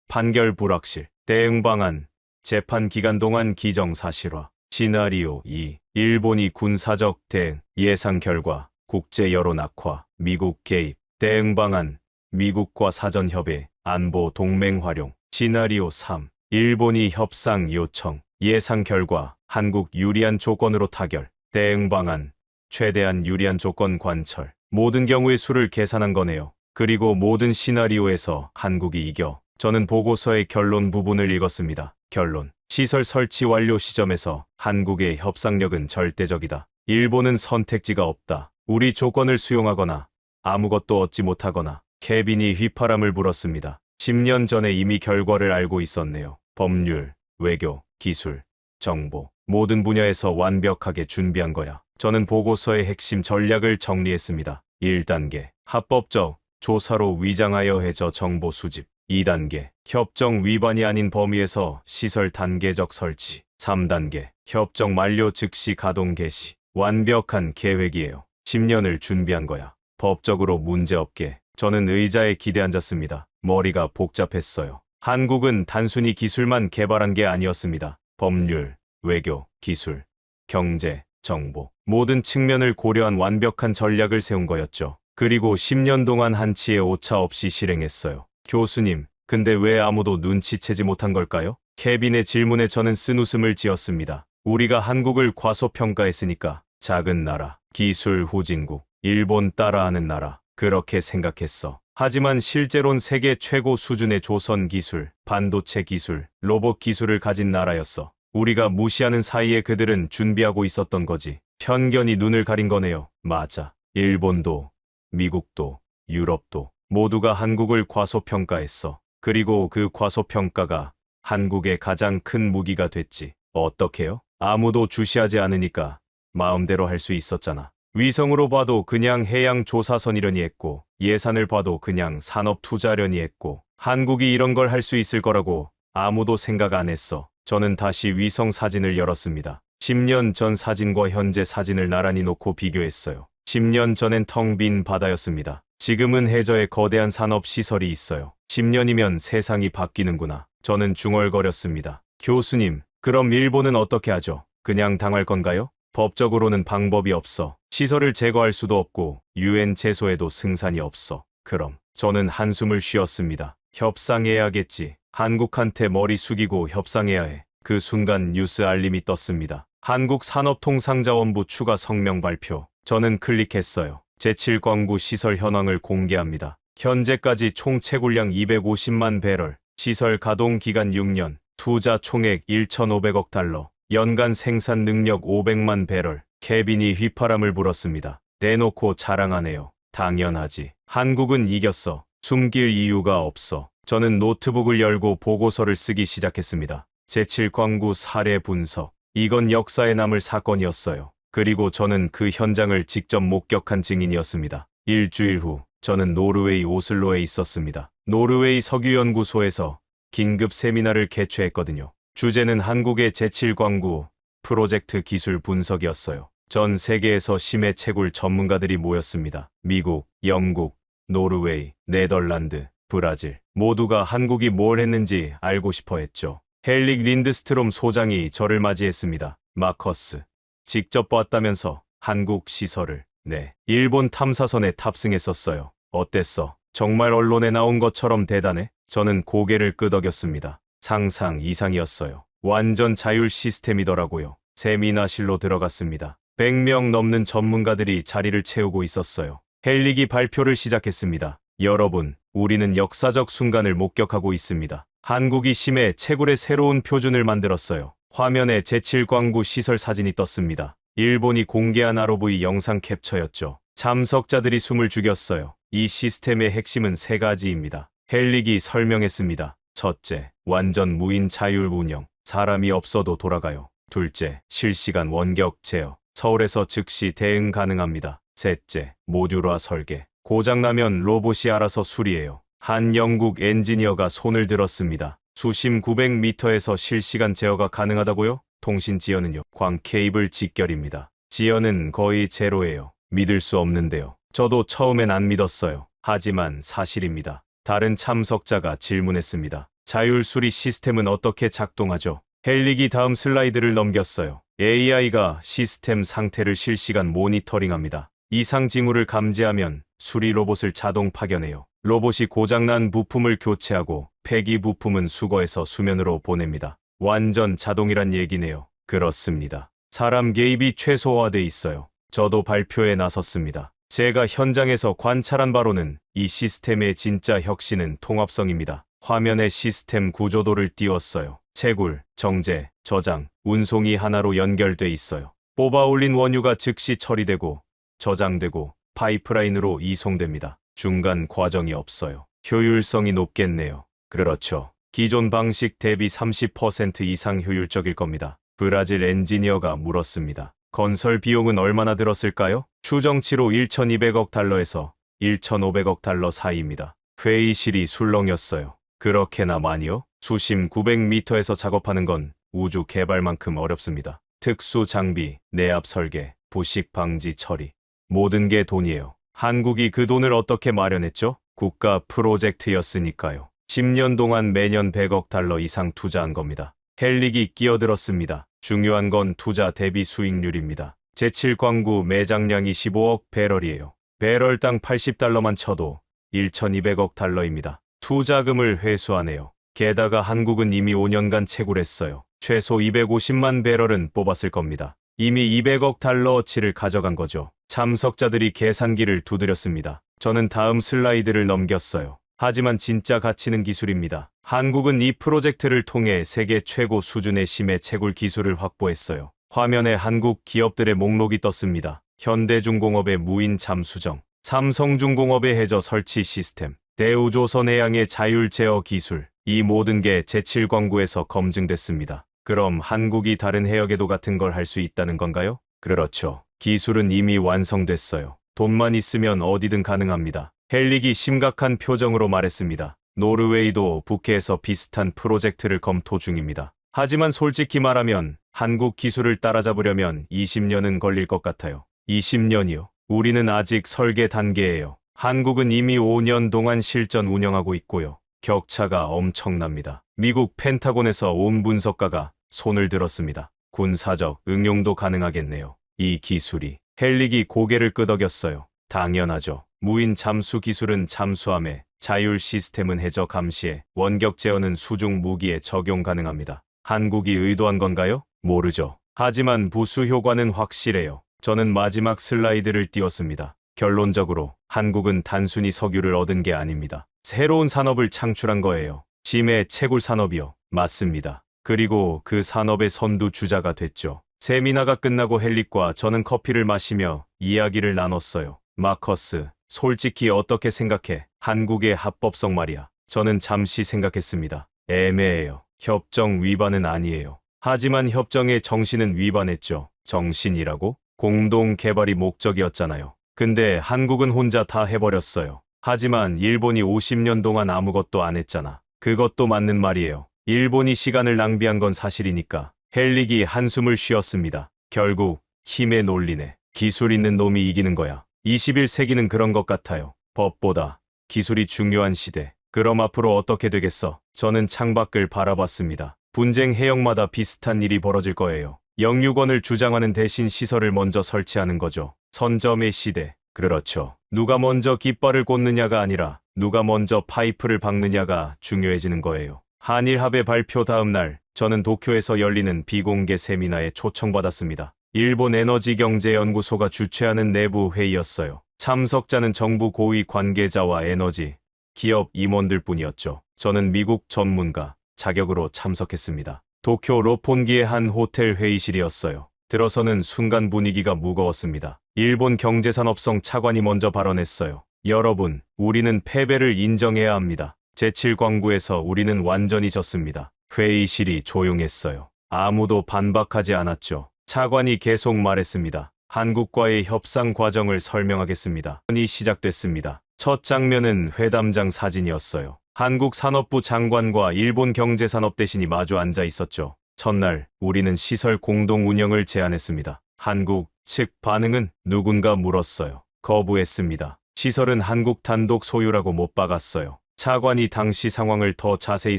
판결 불확실. 대응 방안. 재판 기간 동안 기정사실화. 시나리오 2. 일본이 군사적 대응. 예상 결과. 국제 여론 악화. 미국 개입. 대응 방안. 미국과 사전 협의. 안보 동맹 활용. 시나리오 3. 일본이 협상 요청. 예상 결과. 한국 유리한 조건으로 타결. 대응 방안. 최대한 유리한 조건 관철. 모든 경우의 수를 계산한 거네요. 그리고 모든 시나리오에서 한국이 이겨. 저는 보고서의 결론 부분을 읽었습니다. 결론. 시설 설치 완료 시점에서 한국의 협상력은 절대적이다. 일본은 선택지가 없다. 우리 조건을 수용하거나 아무것도 얻지 못하거나. 케빈이 휘파람을 불었습니다. 10년 전에 이미 결과를 알고 있었네요. 법률, 외교, 기술, 정보. 모든 분야에서 완벽하게 준비한 거야. 저는 보고서의 핵심 전략을 정리했습니다. 1단계. 합법적 조사로 위장하여 해저 정보 수집. 2단계. 협정 위반이 아닌 범위에서 시설 단계적 설치. 3단계. 협정 만료 즉시 가동 개시. 완벽한 계획이에요. 10년을 준비한 거야. 법적으로 문제없게. 저는 의자에 기대앉았습니다. 머리가 복잡했어요. 한국은 단순히 기술만 개발한 게 아니었습니다. 법률, 외교, 기술, 경제, 정보. 모든 측면을 고려한 완벽한 전략을 세운 거였죠. 그리고 10년 동안 한치의 오차 없이 실행했어요. 교수님, 근데 왜 아무도 눈치채지 못한 걸까요? 케빈의 질문에 저는 쓴웃음을 지었습니다. 우리가 한국을 과소평가했으니까. 작은 나라, 기술 후진국, 일본 따라하는 나라. 그렇게 생각했어. 하지만 실제론 세계 최고 수준의 조선 기술, 반도체 기술, 로봇 기술을 가진 나라였어. 우리가 무시하는 사이에 그들은 준비하고 있었던 거지. 편견이 눈을 가린 거네요. 맞아. 일본도, 미국도, 유럽도 모두가 한국을 과소평가했어. 그리고 그 과소평가가 한국의 가장 큰 무기가 됐지. 어떻게요? 아무도 주시하지 않으니까 마음대로 할 수 있었잖아. 위성으로 봐도 그냥 해양 조사선이려니 했고, 예산을 봐도 그냥 산업 투자려니 했고, 한국이 이런 걸 할 수 있을 거라고 아무도 생각 안 했어. 저는 다시 위성 사진을 열었습니다. 10년 전 사진과 현재 사진을 나란히 놓고 비교했어요. 10년 전엔 텅 빈 바다였습니다. 지금은 해저에 거대한 산업 시설이 있어요. 10년이면 세상이 바뀌는구나. 저는 중얼거렸습니다. 교수님, 그럼 일본은 어떻게 하죠? 그냥 당할 건가요? 법적으로는 방법이 없어. 시설을 제거할 수도 없고 유엔 제소에도 승산이 없어. 그럼 저는 한숨을 쉬었습니다. 협상해야겠지. 한국한테 머리 숙이고 협상해야 해. 그 순간 뉴스 알림이 떴습니다. 한국산업통상자원부 추가 성명 발표. 저는 클릭했어요. 제7광구 시설 현황을 공개합니다. 현재까지 총 채굴량 250만 배럴, 시설 가동 기간 6년, 투자 총액 1,500억 달러, 연간 생산 능력 500만 배럴. 케빈이 휘파람을 불었습니다. 대놓고 자랑하네요. 당연하지. 한국은 이겼어. 숨길 이유가 없어. 저는 노트북을 열고 보고서를 쓰기 시작했습니다. 제7광구 사례 분석. 이건 역사에 남을 사건이었어요. 그리고 저는 그 현장을 직접 목격한 증인이었습니다. 일주일 후, 저는 노르웨이 오슬로에 있었습니다. 노르웨이 석유연구소에서 긴급 세미나를 개최했거든요. 주제는 한국의 제7광구 프로젝트 기술 분석이었어요. 전 세계에서 심해 채굴 전문가들이 모였습니다. 미국, 영국, 노르웨이, 네덜란드, 브라질. 모두가 한국이 뭘 했는지 알고 싶어 했죠. 헬릭 린드스트롬 소장이 저를 맞이했습니다. 마커스, 직접 봤다면서 한국 시설을. 네, 일본 탐사선에 탑승했었어요. 어땠어? 정말 언론에 나온 것처럼 대단해? 저는 고개를 끄덕였습니다. 상상 이상이었어요. 완전 자율 시스템이더라고요. 세미나실로 들어갔습니다. 100명 넘는 전문가들이 자리를 채우고 있었어요. 헬릭이 발표를 시작했습니다. 여러분, 우리는 역사적 순간을 목격하고 있습니다. 한국이 심해 채굴의 새로운 표준을 만들었어요. 화면에 제7광구 시설 사진이 떴습니다. 일본이 공개한 ROV 영상 캡처였죠. 참석자들이 숨을 죽였어요. 이 시스템의 핵심은 세 가지입니다. 헬릭이 설명했습니다. 첫째, 완전 무인 자율 운영. 사람이 없어도 돌아가요. 둘째, 실시간 원격 제어. 서울에서 즉시 대응 가능합니다. 셋째, 모듈화 설계. 고장나면 로봇이 알아서 수리해요. 한 영국 엔지니어가 손을 들었습니다. 수심 900m에서 실시간 제어가 가능하다고요? 통신 지연은요? 광 케이블 직결입니다. 지연은 거의 제로예요. 믿을 수 없는데요. 저도 처음엔 안 믿었어요. 하지만 사실입니다. 다른 참석자가 질문했습니다. 자율 수리 시스템은 어떻게 작동하죠? 헬릭이 다음 슬라이드를 넘겼어요. AI가 시스템 상태를 실시간 모니터링합니다. 이상 징후를 감지하면 수리 로봇을 자동 파견해요. 로봇이 고장난 부품을 교체하고 폐기 부품은 수거해서 수면으로 보냅니다. 완전 자동이란 얘기네요. 그렇습니다. 사람 개입이 최소화돼 있어요. 저도 발표에 나섰습니다. 제가 현장에서 관찰한 바로는 이 시스템의 진짜 혁신은 통합성입니다. 화면에 시스템 구조도를 띄웠어요. 채굴, 정제, 저장, 운송이 하나로 연결돼 있어요. 뽑아 올린 원유가 즉시 처리되고 저장되고 파이프라인으로 이송됩니다. 중간 과정이 없어요. 효율성이 높겠네요. 그렇죠. 기존 방식 대비 30% 이상 효율적일 겁니다. 브라질 엔지니어가 물었습니다. 건설 비용은 얼마나 들었을까요? 추정치로 1,200억 달러에서 1,500억 달러 사이입니다. 회의실이 술렁였어요. 그렇게나 많이요? 수심 900m에서 작업하는 건 우주 개발만큼 어렵습니다. 특수 장비, 내압 설계, 부식 방지 처리. 모든 게 돈이에요. 한국이 그 돈을 어떻게 마련했죠? 국가 프로젝트였으니까요. 10년 동안 매년 100억 달러 이상 투자한 겁니다. 헬릭이 끼어들었습니다. 중요한 건 투자 대비 수익률입니다. 제7광구 매장량이 15억 배럴이에요. 배럴당 80달러만 쳐도 1,200억 달러입니다. 투자금을 회수하네요. 게다가 한국은 이미 5년간 채굴했어요. 최소 250만 배럴은 뽑았을 겁니다. 이미 200억 달러어치를 가져간 거죠. 참석자들이 계산기를 두드렸습니다. 저는 다음 슬라이드를 넘겼어요. 하지만 진짜 가치는 기술입니다. 한국은 이 프로젝트를 통해 세계 최고 수준의 심해 채굴 기술을 확보했어요. 화면에 한국 기업들의 목록이 떴습니다. 현대중공업의 무인 잠수정, 삼성중공업의 해저 설치 시스템, 대우조선해양의 자율 제어 기술, 이 모든 게 제7광구에서 검증됐습니다. 그럼 한국이 다른 해역에도 같은 걸 할 수 있다는 건가요? 그렇죠. 기술은 이미 완성됐어요. 돈만 있으면 어디든 가능합니다. 헬릭이 심각한 표정으로 말했습니다. 노르웨이도 북해에서 비슷한 프로젝트를 검토 중입니다. 하지만 솔직히 말하면 한국 기술을 따라잡으려면 20년은 걸릴 것 같아요. 20년이요? 우리는 아직 설계 단계예요. 한국은 이미 5년 동안 실전 운영하고 있고요. 격차가 엄청납니다. 미국 펜타곤에서 온 분석가가 손을 들었습니다. 군사적 응용도 가능하겠네요. 이 기술이. 헬릭이 고개를 끄덕였어요. 당연하죠. 무인 잠수 기술은 잠수함에, 자율 시스템은 해저 감시에, 원격 제어는 수중 무기에 적용 가능합니다. 한국이 의도한 건가요? 모르죠. 하지만 부수 효과는 확실해요. 저는 마지막 슬라이드를 띄웠습니다. 결론적으로 한국은 단순히 석유를 얻은 게 아닙니다. 새로운 산업을 창출한 거예요. 심해 채굴 산업이요. 맞습니다. 그리고 그 산업의 선두 주자가 됐죠. 세미나가 끝나고 헬릭과 저는 커피를 마시며 이야기를 나눴어요. 마커스, 솔직히 어떻게 생각해? 한국의 합법성 말이야. 저는 잠시 생각했습니다. 애매해요. 협정 위반은 아니에요. 하지만 협정의 정신은 위반했죠. 정신이라고? 공동 개발이 목적이었잖아요. 근데 한국은 혼자 다 해버렸어요. 하지만 일본이 50년 동안 아무것도 안 했잖아. 그것도 맞는 말이에요. 일본이 시간을 낭비한 건 사실이니까. 헬릭이 한숨을 쉬었습니다. 결국 힘의 논리네. 기술 있는 놈이 이기는 거야. 21세기는 그런 것 같아요. 법보다 기술이 중요한 시대. 그럼 앞으로 어떻게 되겠어? 저는 창밖을 바라봤습니다. 분쟁 해역마다 비슷한 일이 벌어질 거예요. 영유권을 주장하는 대신 시설을 먼저 설치하는 거죠. 선점의 시대. 그렇죠. 누가 먼저 깃발을 꽂느냐가 아니라 누가 먼저 파이프를 박느냐가 중요해지는 거예요. 한일합의 발표 다음 날, 저는 도쿄에서 열리는 비공개 세미나에 초청받았습니다. 일본 에너지경제연구소가 주최하는 내부 회의였어요. 참석자는 정부 고위 관계자와 에너지, 기업 임원들 뿐이었죠. 저는 미국 전문가 자격으로 참석했습니다. 도쿄 로폰기의 한 호텔 회의실이었어요. 들어서는 순간 분위기가 무거웠습니다. 일본 경제산업성 차관이 먼저 발언했어요. 여러분, 우리는 패배를 인정해야 합니다. 제7광구에서 우리는 완전히 졌습니다. 회의실이 조용했어요. 아무도 반박하지 않았죠. 차관이 계속 말했습니다. 한국과의 협상 과정을 설명하겠습니다. 이 시작됐습니다. 첫 장면은 회담장 사진이었어요. 한국 산업부 장관과 일본 경제산업 대신이 마주 앉아 있었죠. 첫날, 우리는 시설 공동 운영을 제안했습니다. 한국 측 반응은? 누군가 물었어요. 거부했습니다. 시설은 한국 단독 소유라고 못 박았어요. 차관이 당시 상황을 더 자세히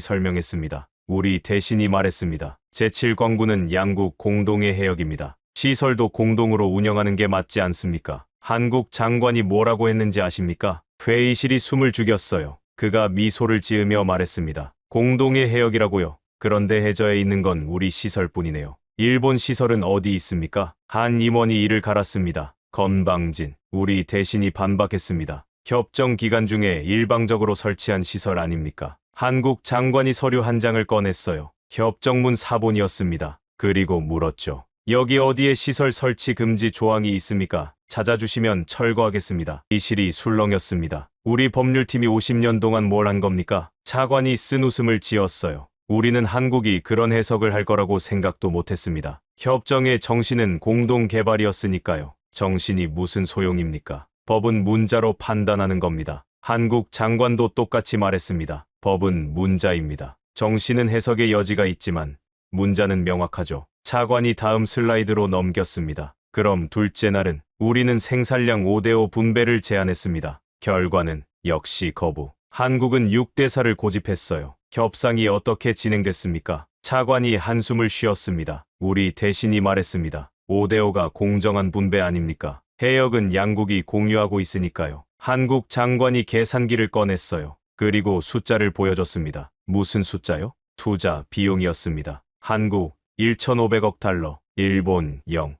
설명했습니다. 우리 대신이 말했습니다. 제7광구는 양국 공동의 해역입니다. 시설도 공동으로 운영하는 게 맞지 않습니까? 한국 장관이 뭐라고 했는지 아십니까? 회의실이 숨을 죽였어요. 그가 미소를 지으며 말했습니다. 공동의 해역이라고요. 그런데 해저에 있는 건 우리 시설뿐이네요. 일본 시설은 어디 있습니까? 한 임원이 이를 갈았습니다. 건방진. 우리 대신이 반박했습니다. 협정 기간 중에 일방적으로 설치한 시설 아닙니까? 한국 장관이 서류 한 장을 꺼냈어요. 협정문 사본이었습니다. 그리고 물었죠. 여기 어디에 시설 설치 금지 조항이 있습니까? 찾아주시면 철거하겠습니다. 이 실이 술렁였습니다. 우리 법률팀이 50년 동안 뭘 한 겁니까? 차관이 쓴 웃음을 지었어요. 우리는 한국이 그런 해석을 할 거라고 생각도 못했습니다. 협정의 정신은 공동 개발이었으니까요. 정신이 무슨 소용입니까? 법은 문자로 판단하는 겁니다. 한국 장관도 똑같이 말했습니다. 법은 문자입니다. 정신은 해석의 여지가 있지만 문자는 명확하죠. 차관이 다음 슬라이드로 넘겼습니다. 그럼 둘째 날은 우리는 생산량 5대5 분배를 제안했습니다. 결과는 역시 거부. 한국은 6대4를 고집했어요. 협상이 어떻게 진행됐습니까? 차관이 한숨을 쉬었습니다. 우리 대신이 말했습니다. 5대5가 공정한 분배 아닙니까? 해역은 양국이 공유하고 있으니까요. 한국 장관이 계산기를 꺼냈어요. 그리고 숫자를 보여줬습니다. 무슨 숫자요? 투자 비용이었습니다. 한국 1,500억 달러, 일본 0.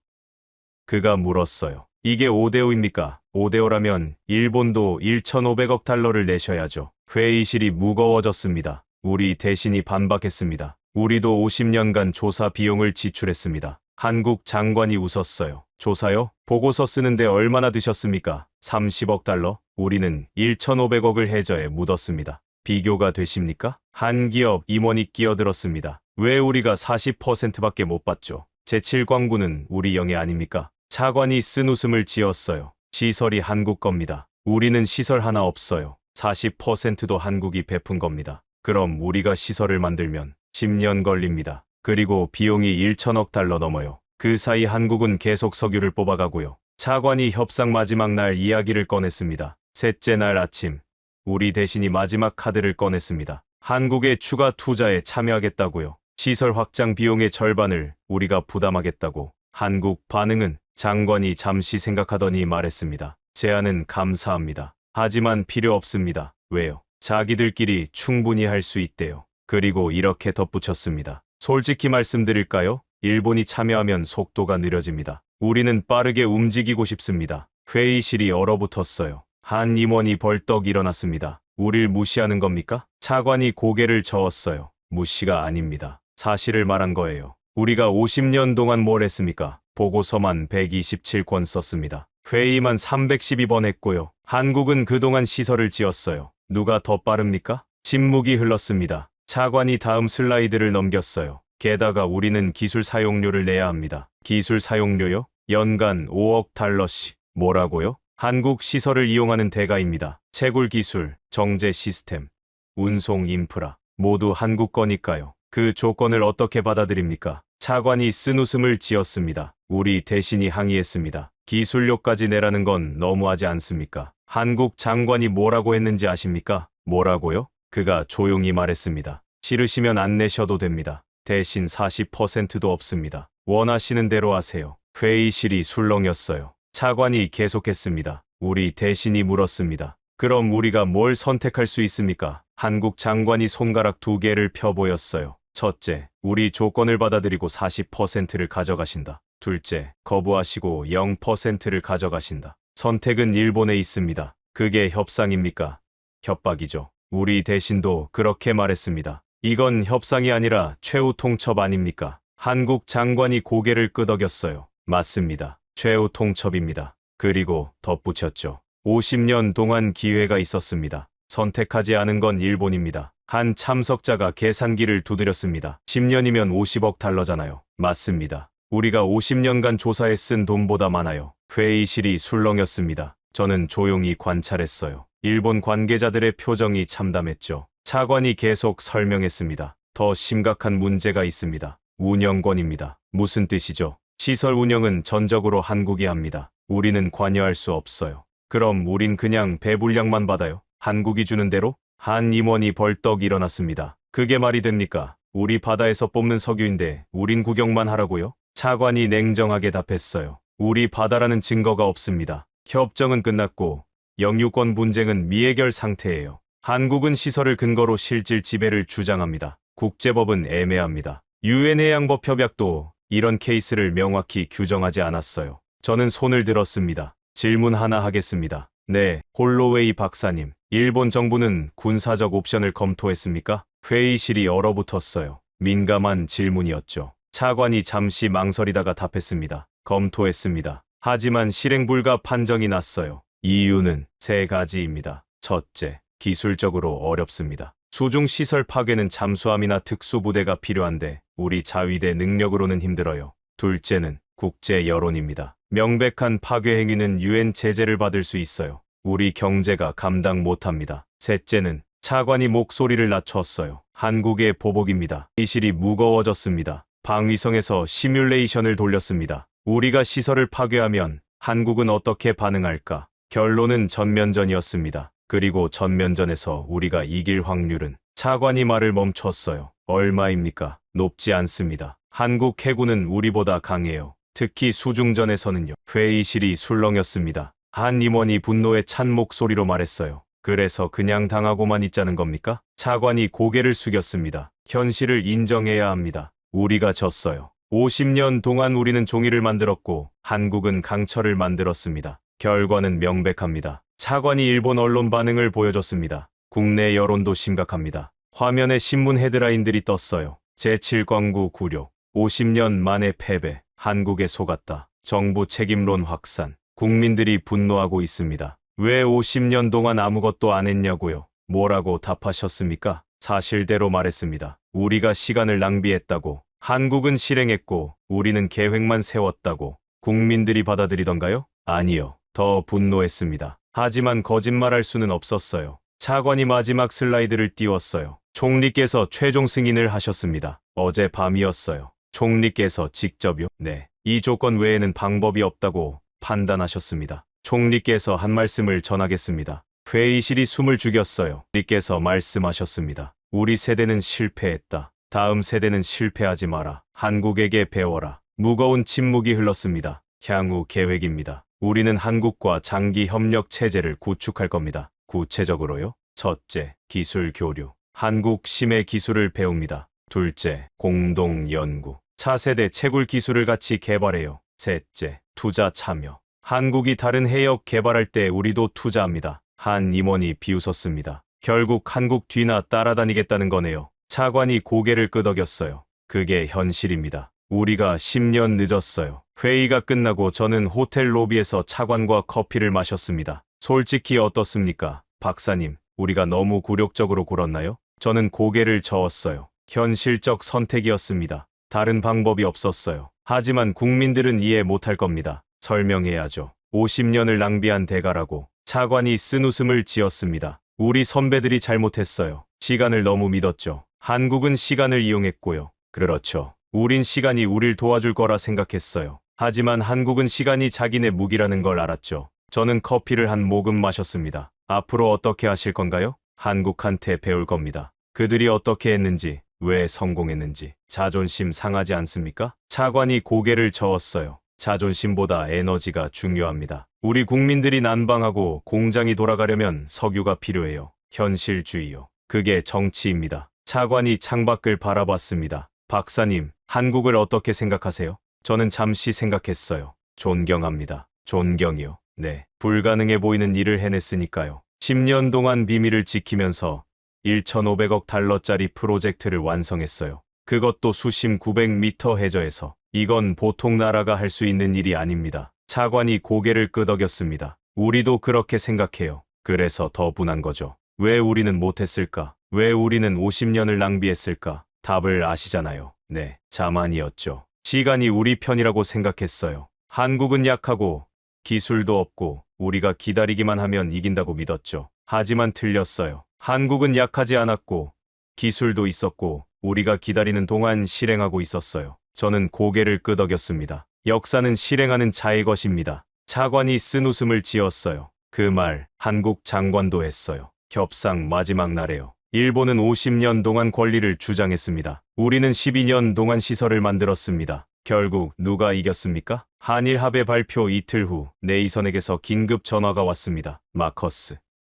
그가 물었어요. 이게 5대5입니까? 5대5라면 일본도 1,500억 달러를 내셔야죠. 회의실이 무거워졌습니다. 우리 대신이 반박했습니다. 우리도 50년간 조사 비용을 지출했습니다. 한국 장관이 웃었어요. 조사요? 보고서 쓰는데 얼마나 드셨습니까? 30억 달러? 우리는 1,500억을 해저에 묻었습니다. 비교가 되십니까? 한 기업 임원이 끼어들었습니다. 왜 우리가 40%밖에 못 받죠? 제7광구는 우리 영예 아닙니까? 차관이 쓴 웃음을 지었어요. 시설이 한국 겁니다. 우리는 시설 하나 없어요. 40%도 한국이 베푼 겁니다. 그럼 우리가 시설을 만들면 10년 걸립니다. 그리고 비용이 1천억 달러 넘어요. 그 사이 한국은 계속 석유를 뽑아가고요. 차관이 협상 마지막 날 이야기를 꺼냈습니다. 셋째 날 아침, 우리 대신이 마지막 카드를 꺼냈습니다. 한국의 추가 투자에 참여하겠다고요. 시설 확장 비용의 절반을 우리가 부담하겠다고. 한국 반응은 장관이 잠시 생각하더니 말했습니다. 제안은 감사합니다. 하지만 필요 없습니다. 왜요? 자기들끼리 충분히 할 수 있대요. 그리고 이렇게 덧붙였습니다. 솔직히 말씀드릴까요? 일본이 참여하면 속도가 느려집니다. 우리는 빠르게 움직이고 싶습니다. 회의실이 얼어붙었어요. 한 임원이 벌떡 일어났습니다. 우릴 무시하는 겁니까? 차관이 고개를 저었어요. 무시가 아닙니다. 사실을 말한 거예요. 우리가 50년 동안 뭘 했습니까? 보고서만 127권 썼습니다. 회의만 312번 했고요. 한국은 그동안 시설을 지었어요. 누가 더 빠릅니까? 침묵이 흘렀습니다. 차관이 다음 슬라이드를 넘겼어요. 게다가 우리는 기술 사용료를 내야 합니다. 기술 사용료요? 연간 5억 달러씩. 뭐라고요? 한국 시설을 이용하는 대가입니다. 채굴 기술, 정제 시스템, 운송 인프라, 모두 한국 거니까요. 그 조건을 어떻게 받아들입니까? 차관이 쓴 웃음을 지었습니다. 우리 대신이 항의했습니다. 기술료까지 내라는 건 너무하지 않습니까? 한국 장관이 뭐라고 했는지 아십니까? 뭐라고요? 그가 조용히 말했습니다. 싫으시면 안 내셔도 됩니다. 대신 40%도 없습니다. 원하시는 대로 하세요. 회의실이 술렁였어요. 차관이 계속했습니다. 우리 대신이 물었습니다. 그럼 우리가 뭘 선택할 수 있습니까? 한국 장관이 손가락 2개를 펴 보였어요. 첫째, 우리 조건을 받아들이고 40%를 가져가신다. 둘째, 거부하시고 0%를 가져가신다. 선택은 일본에 있습니다. 그게 협상입니까? 협박이죠. 우리 대신도 그렇게 말했습니다. 이건 협상이 아니라 최후 통첩 아닙니까? 한국 장관이 고개를 끄덕였어요. 맞습니다. 최후 통첩입니다. 그리고 덧붙였죠. 50년 동안 기회가 있었습니다. 선택하지 않은 건 일본입니다. 한 참석자가 계산기를 두드렸습니다. 10년이면 50억 달러잖아요. 맞습니다. 우리가 50년간 조사에 쓴 돈보다 많아요. 회의실이 술렁였습니다. 저는 조용히 관찰했어요. 일본 관계자들의 표정이 참담했죠. 차관이 계속 설명했습니다. 더 심각한 문제가 있습니다. 운영권입니다. 무슨 뜻이죠? 시설 운영은 전적으로 한국이 합니다. 우리는 관여할 수 없어요. 그럼 우린 그냥 배불량만 받아요? 한국이 주는 대로? 한 임원이 벌떡 일어났습니다. 그게 말이 됩니까? 우리 바다에서 뽑는 석유인데 우린 구경만 하라고요? 차관이 냉정하게 답했어요. 우리 바다라는 증거가 없습니다. 협정은 끝났고 영유권 분쟁은 미해결 상태예요. 한국은 시설을 근거로 실질 지배를 주장합니다. 국제법은 애매합니다. 유엔 해양법 협약도 이런 케이스를 명확히 규정하지 않았어요. 저는 손을 들었습니다. 질문 하나 하겠습니다. 네, 홀로웨이 박사님. 일본 정부는 군사적 옵션을 검토했습니까? 회의실이 얼어붙었어요. 민감한 질문이었죠. 차관이 잠시 망설이다가 답했습니다. 검토했습니다. 하지만 실행 불가 판정이 났어요. 이유는 3가지입니다. 첫째, 기술적으로 어렵습니다. 수중시설 파괴는 잠수함이나 특수부대가 필요한데 우리 자위대 능력으로는 힘들어요. 둘째는 국제 여론입니다. 명백한 파괴 행위는 유엔 제재를 받을 수 있어요. 우리 경제가 감당 못합니다. 셋째는 차관이 목소리를 낮췄어요. 한국의 보복입니다. 이실이 무거워졌습니다. 방위성에서 시뮬레이션을 돌렸습니다. 우리가 시설을 파괴하면 한국은 어떻게 반응할까? 결론은 전면전이었습니다. 그리고 전면전에서 우리가 이길 확률은 차관이 말을 멈췄어요. 얼마입니까? 높지 않습니다. 한국 해군은 우리보다 강해요. 특히 수중전에서는요. 회의실이 술렁였습니다. 한 임원이 분노에 찬 목소리로 말했어요. 그래서 그냥 당하고만 있자는 겁니까? 차관이 고개를 숙였습니다. 현실을 인정해야 합니다. 우리가 졌어요. 50년 동안 우리는 종이를 만들었고 한국은 강철을 만들었습니다. 결과는 명백합니다. 차관이 일본 언론 반응을 보여줬습니다. 국내 여론도 심각합니다. 화면에 신문 헤드라인들이 떴어요. 제7광구 굴욕, 50년 만에 패배, 한국에 속았다. 정부 책임론 확산, 국민들이 분노하고 있습니다. 왜 50년 동안 아무것도 안 했냐고요? 뭐라고 답하셨습니까? 사실대로 말했습니다. 우리가 시간을 낭비했다고, 한국은 실행했고 우리는 계획만 세웠다고 국민들이 받아들이던가요? 아니요. 더 분노했습니다. 하지만 거짓말할 수는 없었어요. 차관이 마지막 슬라이드를 띄웠어요. 총리께서 최종 승인을 하셨습니다. 어제 밤이었어요. 총리께서 직접요? 네. 이 조건 외에는 방법이 없다고 판단하셨습니다. 총리께서 한 말씀을 전하겠습니다. 회의실이 숨을 죽였어요. 총리께서 말씀하셨습니다. 우리 세대는 실패했다. 다음 세대는 실패하지 마라. 한국에게 배워라. 무거운 침묵이 흘렀습니다. 향후 계획입니다. 우리는 한국과 장기 협력 체제를 구축할 겁니다. 구체적으로요? 첫째, 기술 교류. 한국 심해 기술을 배웁니다. 둘째, 공동 연구. 차세대 채굴 기술을 같이 개발해요. 셋째, 투자 참여. 한국이 다른 해역 개발할 때 우리도 투자합니다. 한 임원이 비웃었습니다. 결국 한국 뒤나 따라다니겠다는 거네요. 차관이 고개를 끄덕였어요. 그게 현실입니다. 우리가 10년 늦었어요. 회의가 끝나고 저는 호텔 로비에서 차관과 커피를 마셨습니다. 솔직히 어떻습니까? 박사님, 우리가 너무 굴욕적으로 굴었나요? 저는 고개를 저었어요. 현실적 선택이었습니다. 다른 방법이 없었어요. 하지만 국민들은 이해 못할 겁니다. 설명해야죠. 50년을 낭비한 대가라고. 차관이 쓴웃음을 지었습니다. 우리 선배들이 잘못했어요. 시간을 너무 믿었죠. 한국은 시간을 이용했고요. 그렇죠. 우린 시간이 우릴 도와줄 거라 생각했어요. 하지만 한국은 시간이 자기네 무기라는 걸 알았죠. 저는 커피를 한 모금 마셨습니다. 앞으로 어떻게 하실 건가요? 한국한테 배울 겁니다. 그들이 어떻게 했는지, 왜 성공했는지. 자존심 상하지 않습니까? 차관이 고개를 저었어요. 자존심보다 에너지가 중요합니다. 우리 국민들이 난방하고 공장이 돌아가려면 석유가 필요해요. 현실주의요. 그게 정치입니다. 차관이 창밖을 바라봤습니다. 박사님, 한국을 어떻게 생각하세요? 저는 잠시 생각했어요. 존경합니다. 존경이요. 네. 불가능해 보이는 일을 해냈으니까요. 10년 동안 비밀을 지키면서 1,500억 달러짜리 프로젝트를 완성했어요. 그것도 수심 900m 해저에서. 이건 보통 나라가 할 수 있는 일이 아닙니다. 차관이 고개를 끄덕였습니다. 우리도 그렇게 생각해요. 그래서 더 분한 거죠. 왜 우리는 못했을까? 왜 우리는 50년을 낭비했을까? 답을 아시잖아요. 네, 자만이었죠. 시간이 우리 편이라고 생각했어요. 한국은 약하고 기술도 없고 우리가 기다리기만 하면 이긴다고 믿었죠. 하지만 틀렸어요. 한국은 약하지 않았고 기술도 있었고 우리가 기다리는 동안 실행하고 있었어요. 저는 고개를 끄덕였습니다. 역사는 실행하는 자의 것입니다. 차관이 쓴웃음을 지었어요. 그 말 한국 장관도 했어요. 협상 마지막 날에요. 일본은 50년 동안 권리를 주장했습니다. 우리는 12년 동안 시설을 만들었습니다. 결국 누가 이겼습니까? 한일 합의 발표 이틀 후 네이선에게서 긴급 전화가 왔습니다. 마커스,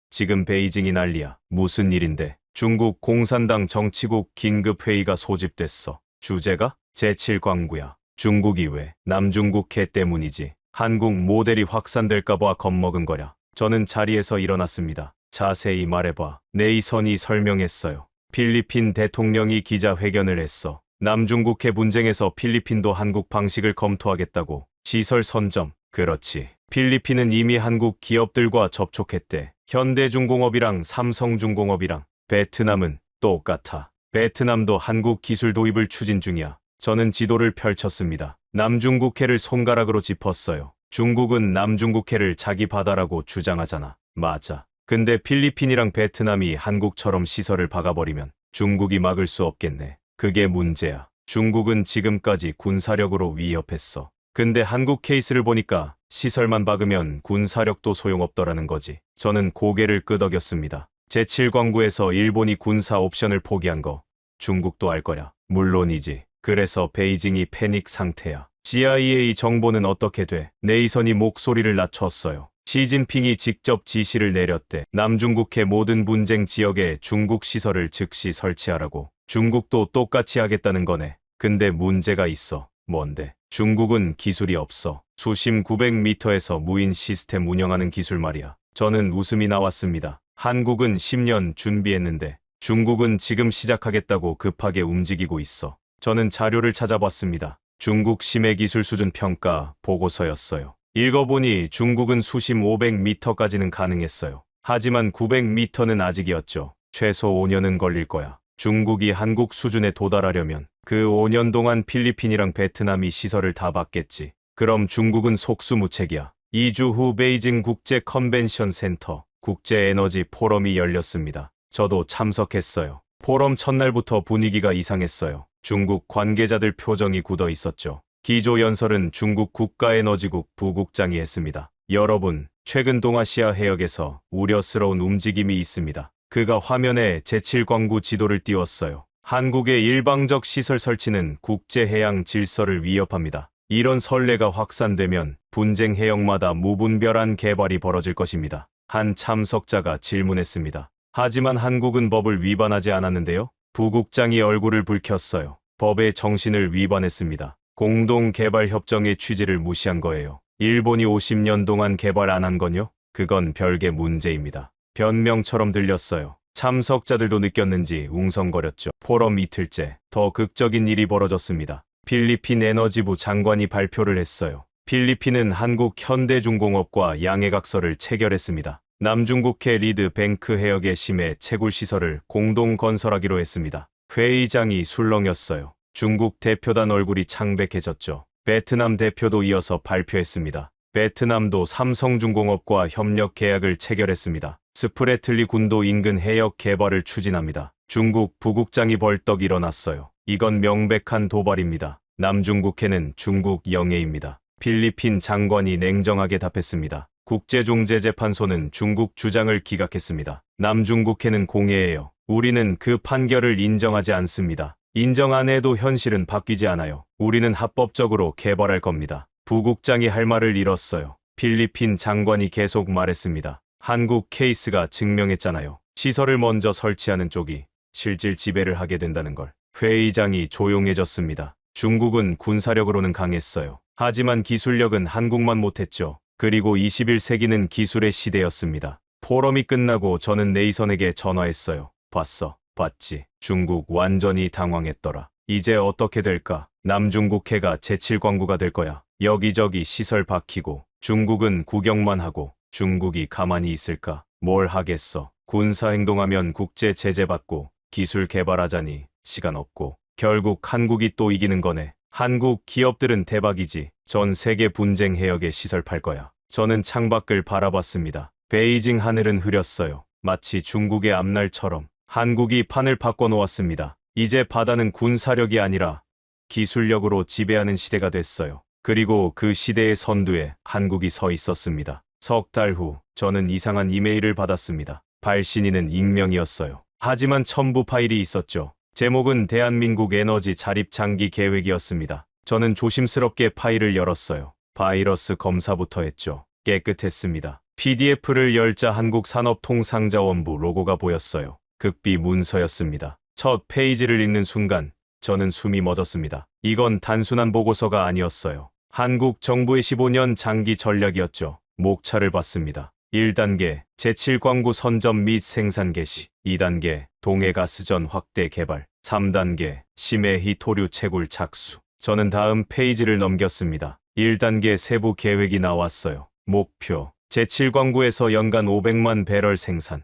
지금 베이징이 난리야. 무슨 일인데? 중국 공산당 정치국 긴급 회의가 소집됐어. 주제가 제7광구야. 중국이 왜? 남중국해 때문이지. 한국 모델이 확산될까봐 겁먹은 거냐. 저는 자리에서 일어났습니다. 자세히 말해봐. 네이선이 설명했어요. 필리핀 대통령이 기자회견을 했어. 남중국해 분쟁에서 필리핀도 한국 방식을 검토하겠다고. 시설 선점. 그렇지. 필리핀은 이미 한국 기업들과 접촉했대. 현대중공업이랑 삼성중공업이랑. 베트남은 똑같아. 베트남도 한국 기술 도입을 추진 중이야. 저는 지도를 펼쳤습니다. 남중국해를 손가락으로 짚었어요. 중국은 남중국해를 자기 바다라고 주장하잖아. 맞아. 근데 필리핀이랑 베트남이 한국처럼 시설을 박아버리면 중국이 막을 수 없겠네. 그게 문제야. 중국은 지금까지 군사력으로 위협했어. 근데 한국 케이스를 보니까 시설만 박으면 군사력도 소용없더라는 거지. 저는 고개를 끄덕였습니다. 제7광구에서 일본이 군사 옵션을 포기한 거 중국도 알 거냐? 물론이지. 그래서 베이징이 패닉 상태야. CIA 정보는 어떻게 돼? 네이선이 목소리를 낮췄어요. 시진핑이 직접 지시를 내렸대. 남중국해 모든 분쟁 지역에 중국 시설을 즉시 설치하라고. 중국도 똑같이 하겠다는 거네. 근데 문제가 있어. 뭔데? 중국은 기술이 없어. 수심 900m에서 무인 시스템 운영하는 기술 말이야. 저는 웃음이 나왔습니다. 한국은 10년 준비했는데 중국은 지금 시작하겠다고 급하게 움직이고 있어. 저는 자료를 찾아봤습니다. 중국 심해 기술 수준 평가 보고서였어요. 읽어보니 중국은 수심 500m까지는 가능했어요. 하지만 900m는 아직이었죠. 최소 5년은 걸릴 거야. 중국이 한국 수준에 도달하려면 그 5년 동안 필리핀이랑 베트남이 시설을 다 받겠지. 그럼 중국은 속수무책이야. 2주 후 베이징 국제 컨벤션 센터 국제 에너지 포럼이 열렸습니다. 저도 참석했어요. 포럼 첫날부터 분위기가 이상했어요. 중국 관계자들 표정이 굳어 있었죠. 기조 연설은 중국 국가에너지국 부국장이 했습니다. 여러분, 최근 동아시아 해역에서 우려스러운 움직임이 있습니다. 그가 화면에 제7광구 지도를 띄웠어요. 한국의 일방적 시설 설치는 국제해양 질서를 위협합니다. 이런 선례가 확산되면 분쟁 해역마다 무분별한 개발이 벌어질 것입니다. 한 참석자가 질문했습니다. 하지만 한국은 법을 위반하지 않았는데요? 부국장이 얼굴을 붉혔어요. 법의 정신을 위반했습니다. 공동개발협정의 취지를 무시한 거예요. 일본이 50년 동안 개발 안 한 건요? 그건 별개 문제입니다. 변명처럼 들렸어요. 참석자들도 느꼈는지 웅성거렸죠. 포럼 이틀째 더 극적인 일이 벌어졌습니다. 필리핀 에너지부 장관이 발표를 했어요. 필리핀은 한국 현대중공업과 양해각서를 체결했습니다. 남중국해 리드 뱅크 해역의 심해 채굴시설을 공동 건설하기로 했습니다. 회의장이 술렁였어요. 중국 대표단 얼굴이 창백해졌죠. 베트남 대표도 이어서 발표했습니다. 베트남도 삼성중공업과 협력 계약을 체결했습니다. 스프레틀리 군도 인근 해역 개발을 추진합니다. 중국 부국장이 벌떡 일어났어요. 이건 명백한 도발입니다. 남중국해는 중국 영해입니다. 필리핀 장관이 냉정하게 답했습니다. 국제중재재판소는 중국 주장을 기각했습니다. 남중국해는 공해예요. 우리는 그 판결을 인정하지 않습니다. 인정 안 해도 현실은 바뀌지 않아요. 우리는 합법적으로 개발할 겁니다. 부국장이 할 말을 잃었어요. 필리핀 장관이 계속 말했습니다. 한국 케이스가 증명했잖아요. 시설을 먼저 설치하는 쪽이 실질 지배를 하게 된다는 걸. 회의장이 조용해졌습니다. 중국은 군사력으로는 강했어요. 하지만 기술력은 한국만 못했죠. 그리고 21세기는 기술의 시대였습니다. 포럼이 끝나고 저는 네이선에게 전화했어요. 봤어? 봤지? 중국 완전히 당황했더라. 이제 어떻게 될까? 남중국해가 제7광구가 될 거야. 여기저기 시설 박히고 중국은 구경만 하고 중국이 가만히 있을까? 뭘 하겠어. 군사행동하면 국제 제재 받고 기술 개발하자니 시간 없고 결국 한국이 또 이기는 거네. 한국 기업들은 대박이지. 전 세계 분쟁 해역에 시설 팔 거야. 저는 창밖을 바라봤습니다. 베이징 하늘은 흐렸어요. 마치 중국의 앞날처럼. 한국이 판을 바꿔놓았습니다. 이제 바다는 군사력이 아니라 기술력으로 지배하는 시대가 됐어요. 그리고 그 시대의 선두에 한국이 서 있었습니다. 석 달 후 저는 이상한 이메일을 받았습니다. 발신인은 익명이었어요. 하지만 첨부 파일이 있었죠. 제목은 대한민국 에너지 자립 장기 계획이었습니다. 저는 조심스럽게 파일을 열었어요. 바이러스 검사부터 했죠. 깨끗했습니다. PDF를 열자 한국산업통상자원부 로고가 보였어요. 극비 문서였습니다. 첫 페이지를 읽는 순간 저는 숨이 멎었습니다. 이건 단순한 보고서가 아니었어요. 한국 정부의 15년 장기 전략이었죠. 목차를 봤습니다. 1단계 제7광구 선점 및 생산 개시, 2단계 동해가스전 확대 개발, 3단계 심해 희토류 채굴 착수. 저는 다음 페이지를 넘겼습니다. 1단계 세부 계획이 나왔어요. 목표 제7광구에서 연간 500만 배럴 생산,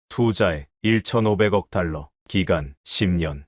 투자액 1,500억 달러, 기간 10년,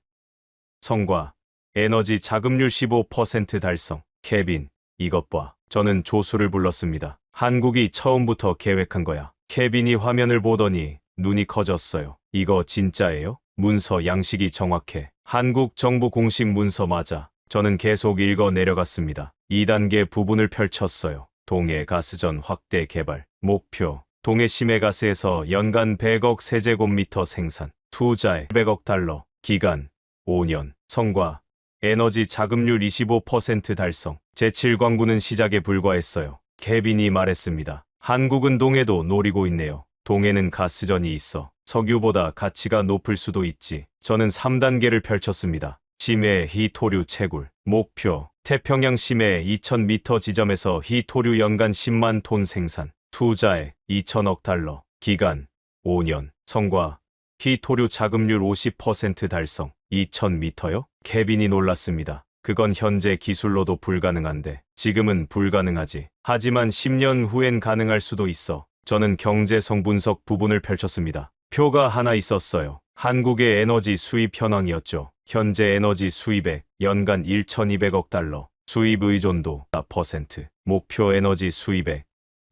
성과 에너지 자금률 15% 달성. 케빈, 이것 봐. 저는 조수를 불렀습니다. 한국이 처음부터 계획한 거야. 케빈이 화면을 보더니 눈이 커졌어요. 이거 진짜예요? 문서 양식이 정확해. 한국 정부 공식 문서 맞아. 저는 계속 읽어 내려갔습니다. 2단계 부분을 펼쳤어요. 동해 가스전 확대 개발. 목표 동해 심해가스에서 연간 100억 세제곱미터 생산. 투자액 100억 달러. 기간 5년. 성과 에너지 자금률 25% 달성. 제7광구는 시작에 불과했어요. 케빈이 말했습니다. 한국은 동해도 노리고 있네요. 동해는 가스전이 있어 석유보다 가치가 높을 수도 있지. 저는 3단계를 펼쳤습니다. 심해 희토류 채굴. 목표 태평양 심해 2000m 지점에서 희토류 연간 10만 톤 생산. 투자액 2천억 달러. 기간 5년. 성과 희토류 자급률 50% 달성. 2000m요? 케빈이 놀랐습니다. 그건 현재 기술로도 불가능한데 지금은 불가능하지. 하지만 10년 후엔 가능할 수도 있어. 저는 경제성 분석 부분을 펼쳤습니다. 표가 하나 있었어요. 한국의 에너지 수입 현황이었죠. 현재 에너지 수입액 연간 1,200억 달러. 수입 의존도 4%. 목표 에너지 수입액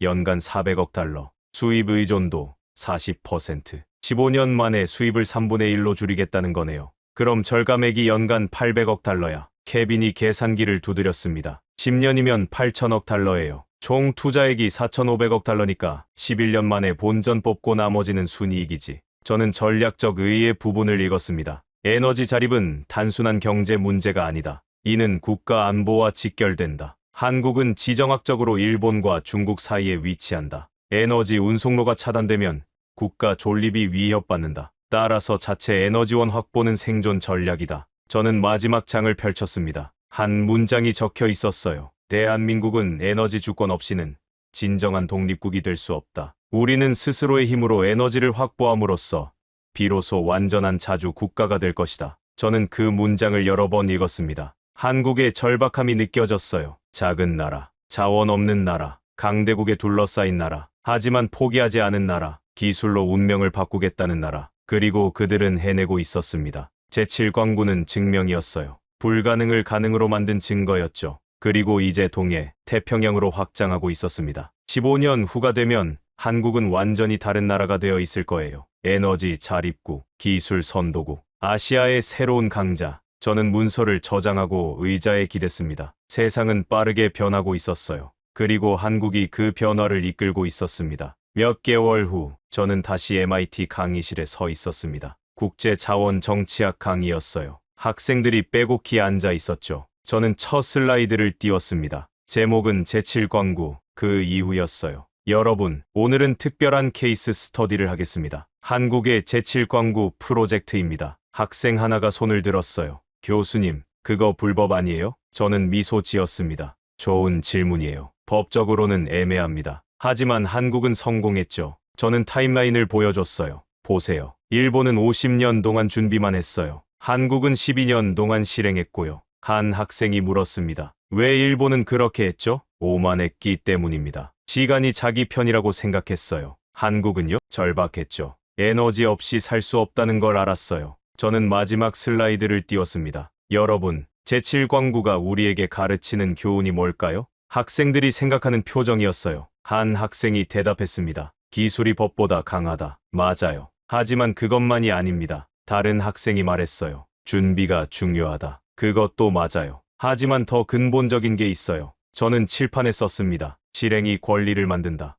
연간 400억 달러. 수입 의존도 40%. 15년 만에 수입을 3분의 1로 줄이겠다는 거네요. 그럼 절감액이 연간 800억 달러야. 케빈이 계산기를 두드렸습니다. 10년이면 8천억 달러예요. 총 투자액이 4,500억 달러니까 11년 만에 본전 뽑고 나머지는 순이익이지. 저는 전략적 의의 부분을 읽었습니다. 에너지 자립은 단순한 경제 문제가 아니다. 이는 국가 안보와 직결된다. 한국은 지정학적으로 일본과 중국 사이에 위치한다. 에너지 운송로가 차단되면 국가 존립이 위협받는다. 따라서 자체 에너지원 확보는 생존 전략이다. 저는 마지막 장을 펼쳤습니다. 한 문장이 적혀 있었어요. 대한민국은 에너지 주권 없이는 진정한 독립국이 될 수 없다. 우리는 스스로의 힘으로 에너지를 확보함으로써 비로소 완전한 자주 국가가 될 것이다. 저는 그 문장을 여러 번 읽었습니다. 한국의 절박함이 느껴졌어요. 작은 나라, 자원 없는 나라, 강대국에 둘러싸인 나라, 하지만 포기하지 않은 나라, 기술로 운명을 바꾸겠다는 나라. 그리고 그들은 해내고 있었습니다. 제7광구는 증명이었어요. 불가능을 가능으로 만든 증거였죠. 그리고 이제 동해, 태평양으로 확장하고 있었습니다. 15년 후가 되면 한국은 완전히 다른 나라가 되어 있을 거예요. 에너지 자립국, 기술 선도국, 아시아의 새로운 강자. 저는 문서를 저장하고 의자에 기댔습니다. 세상은 빠르게 변하고 있었어요. 그리고 한국이 그 변화를 이끌고 있었습니다. 몇 개월 후, 저는 다시 MIT 강의실에 서 있었습니다. 국제자원정치학 강의였어요. 학생들이 빼곡히 앉아 있었죠. 저는 첫 슬라이드를 띄웠습니다. 제목은 제7광구, 그 이후였어요. 여러분, 오늘은 특별한 케이스 스터디를 하겠습니다. 한국의 제7광구 프로젝트입니다. 학생 하나가 손을 들었어요. 교수님, 그거 불법 아니에요? 저는 미소 지었습니다. 좋은 질문이에요. 법적으로는 애매합니다. 하지만 한국은 성공했죠. 저는 타임라인을 보여줬어요. 보세요. 일본은 50년 동안 준비만 했어요. 한국은 12년 동안 실행했고요. 한 학생이 물었습니다. 왜 일본은 그렇게 했죠? 오만했기 때문입니다. 시간이 자기 편이라고 생각했어요. 한국은요? 절박했죠. 에너지 없이 살 수 없다는 걸 알았어요. 저는 마지막 슬라이드를 띄웠습니다. 여러분, 제7광구가 우리에게 가르치는 교훈이 뭘까요? 학생들이 생각하는 표정이었어요. 한 학생이 대답했습니다. 기술이 법보다 강하다. 맞아요. 하지만 그것만이 아닙니다. 다른 학생이 말했어요. 준비가 중요하다. 그것도 맞아요. 하지만 더 근본적인 게 있어요. 저는 칠판에 썼습니다. 실행이 권리를 만든다.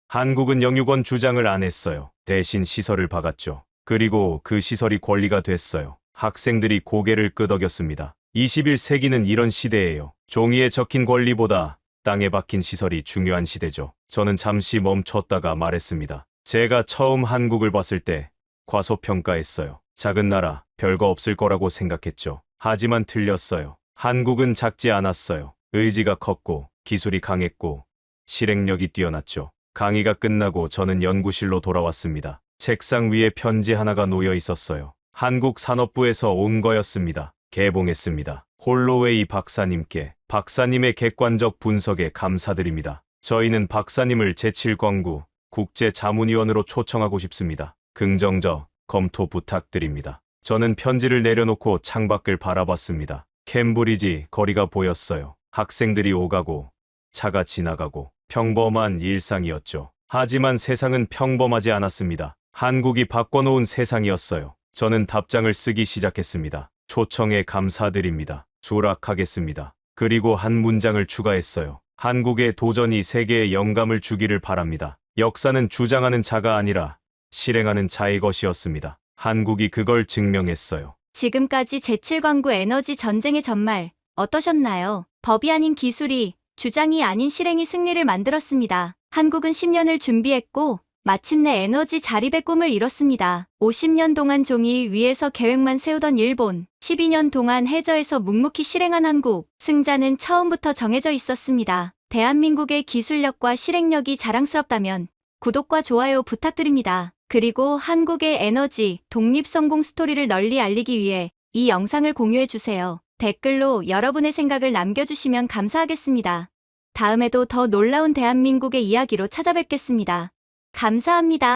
한국은 영유권 주장을 안 했어요. 대신 시설을 박았죠. 그리고 그 시설이 권리가 됐어요. 학생들이 고개를 끄덕였습니다. 21세기는 이런 시대예요. 종이에 적힌 권리보다 땅에 박힌 시설이 중요한 시대죠. 저는 잠시 멈췄다가 말했습니다. 제가 처음 한국을 봤을 때 과소평가했어요. 작은 나라, 별거 없을 거라고 생각했죠. 하지만 틀렸어요. 한국은 작지 않았어요. 의지가 컸고, 기술이 강했고, 실행력이 뛰어났죠. 강의가 끝나고 저는 연구실로 돌아왔습니다. 책상 위에 편지 하나가 놓여 있었어요. 한국 산업부에서 온 거였습니다. 개봉했습니다. 홀로웨이 박사님께 박사님의 객관적 분석에 감사드립니다. 저희는 박사님을 제7광구 국제자문위원으로 초청하고 싶습니다. 긍정적 검토 부탁드립니다. 저는 편지를 내려놓고 창밖을 바라봤습니다. 캠브리지 거리가 보였어요. 학생들이 오가고 차가 지나가고 평범한 일상이었죠. 하지만 세상은 평범하지 않았습니다. 한국이 바꿔놓은 세상이었어요. 저는 답장을 쓰기 시작했습니다. 초청에 감사드립니다. 수락하겠습니다. 그리고 한 문장을 추가했어요. 한국의 도전이 세계에 영감을 주기를 바랍니다. 역사는 주장하는 자가 아니라 실행하는 자의 것이었습니다. 한국이 그걸 증명했어요. 지금까지 제7광구 에너지 전쟁의 전말 어떠셨나요? 법이 아닌 기술이, 주장이 아닌 실행이 승리를 만들었습니다. 한국은 10년을 준비했고 마침내 에너지 자립의 꿈을 이뤘습니다. 50년 동안 종이 위에서 계획만 세우던 일본, 12년 동안 해저에서 묵묵히 실행한 한국, 승자는 처음부터 정해져 있었습니다. 대한민국의 기술력과 실행력이 자랑스럽다면 구독과 좋아요 부탁드립니다. 그리고 한국의 에너지, 독립 성공 스토리를 널리 알리기 위해 이 영상을 공유해주세요. 댓글로 여러분의 생각을 남겨주시면 감사하겠습니다. 다음에도 더 놀라운 대한민국의 이야기로 찾아뵙겠습니다. 감사합니다.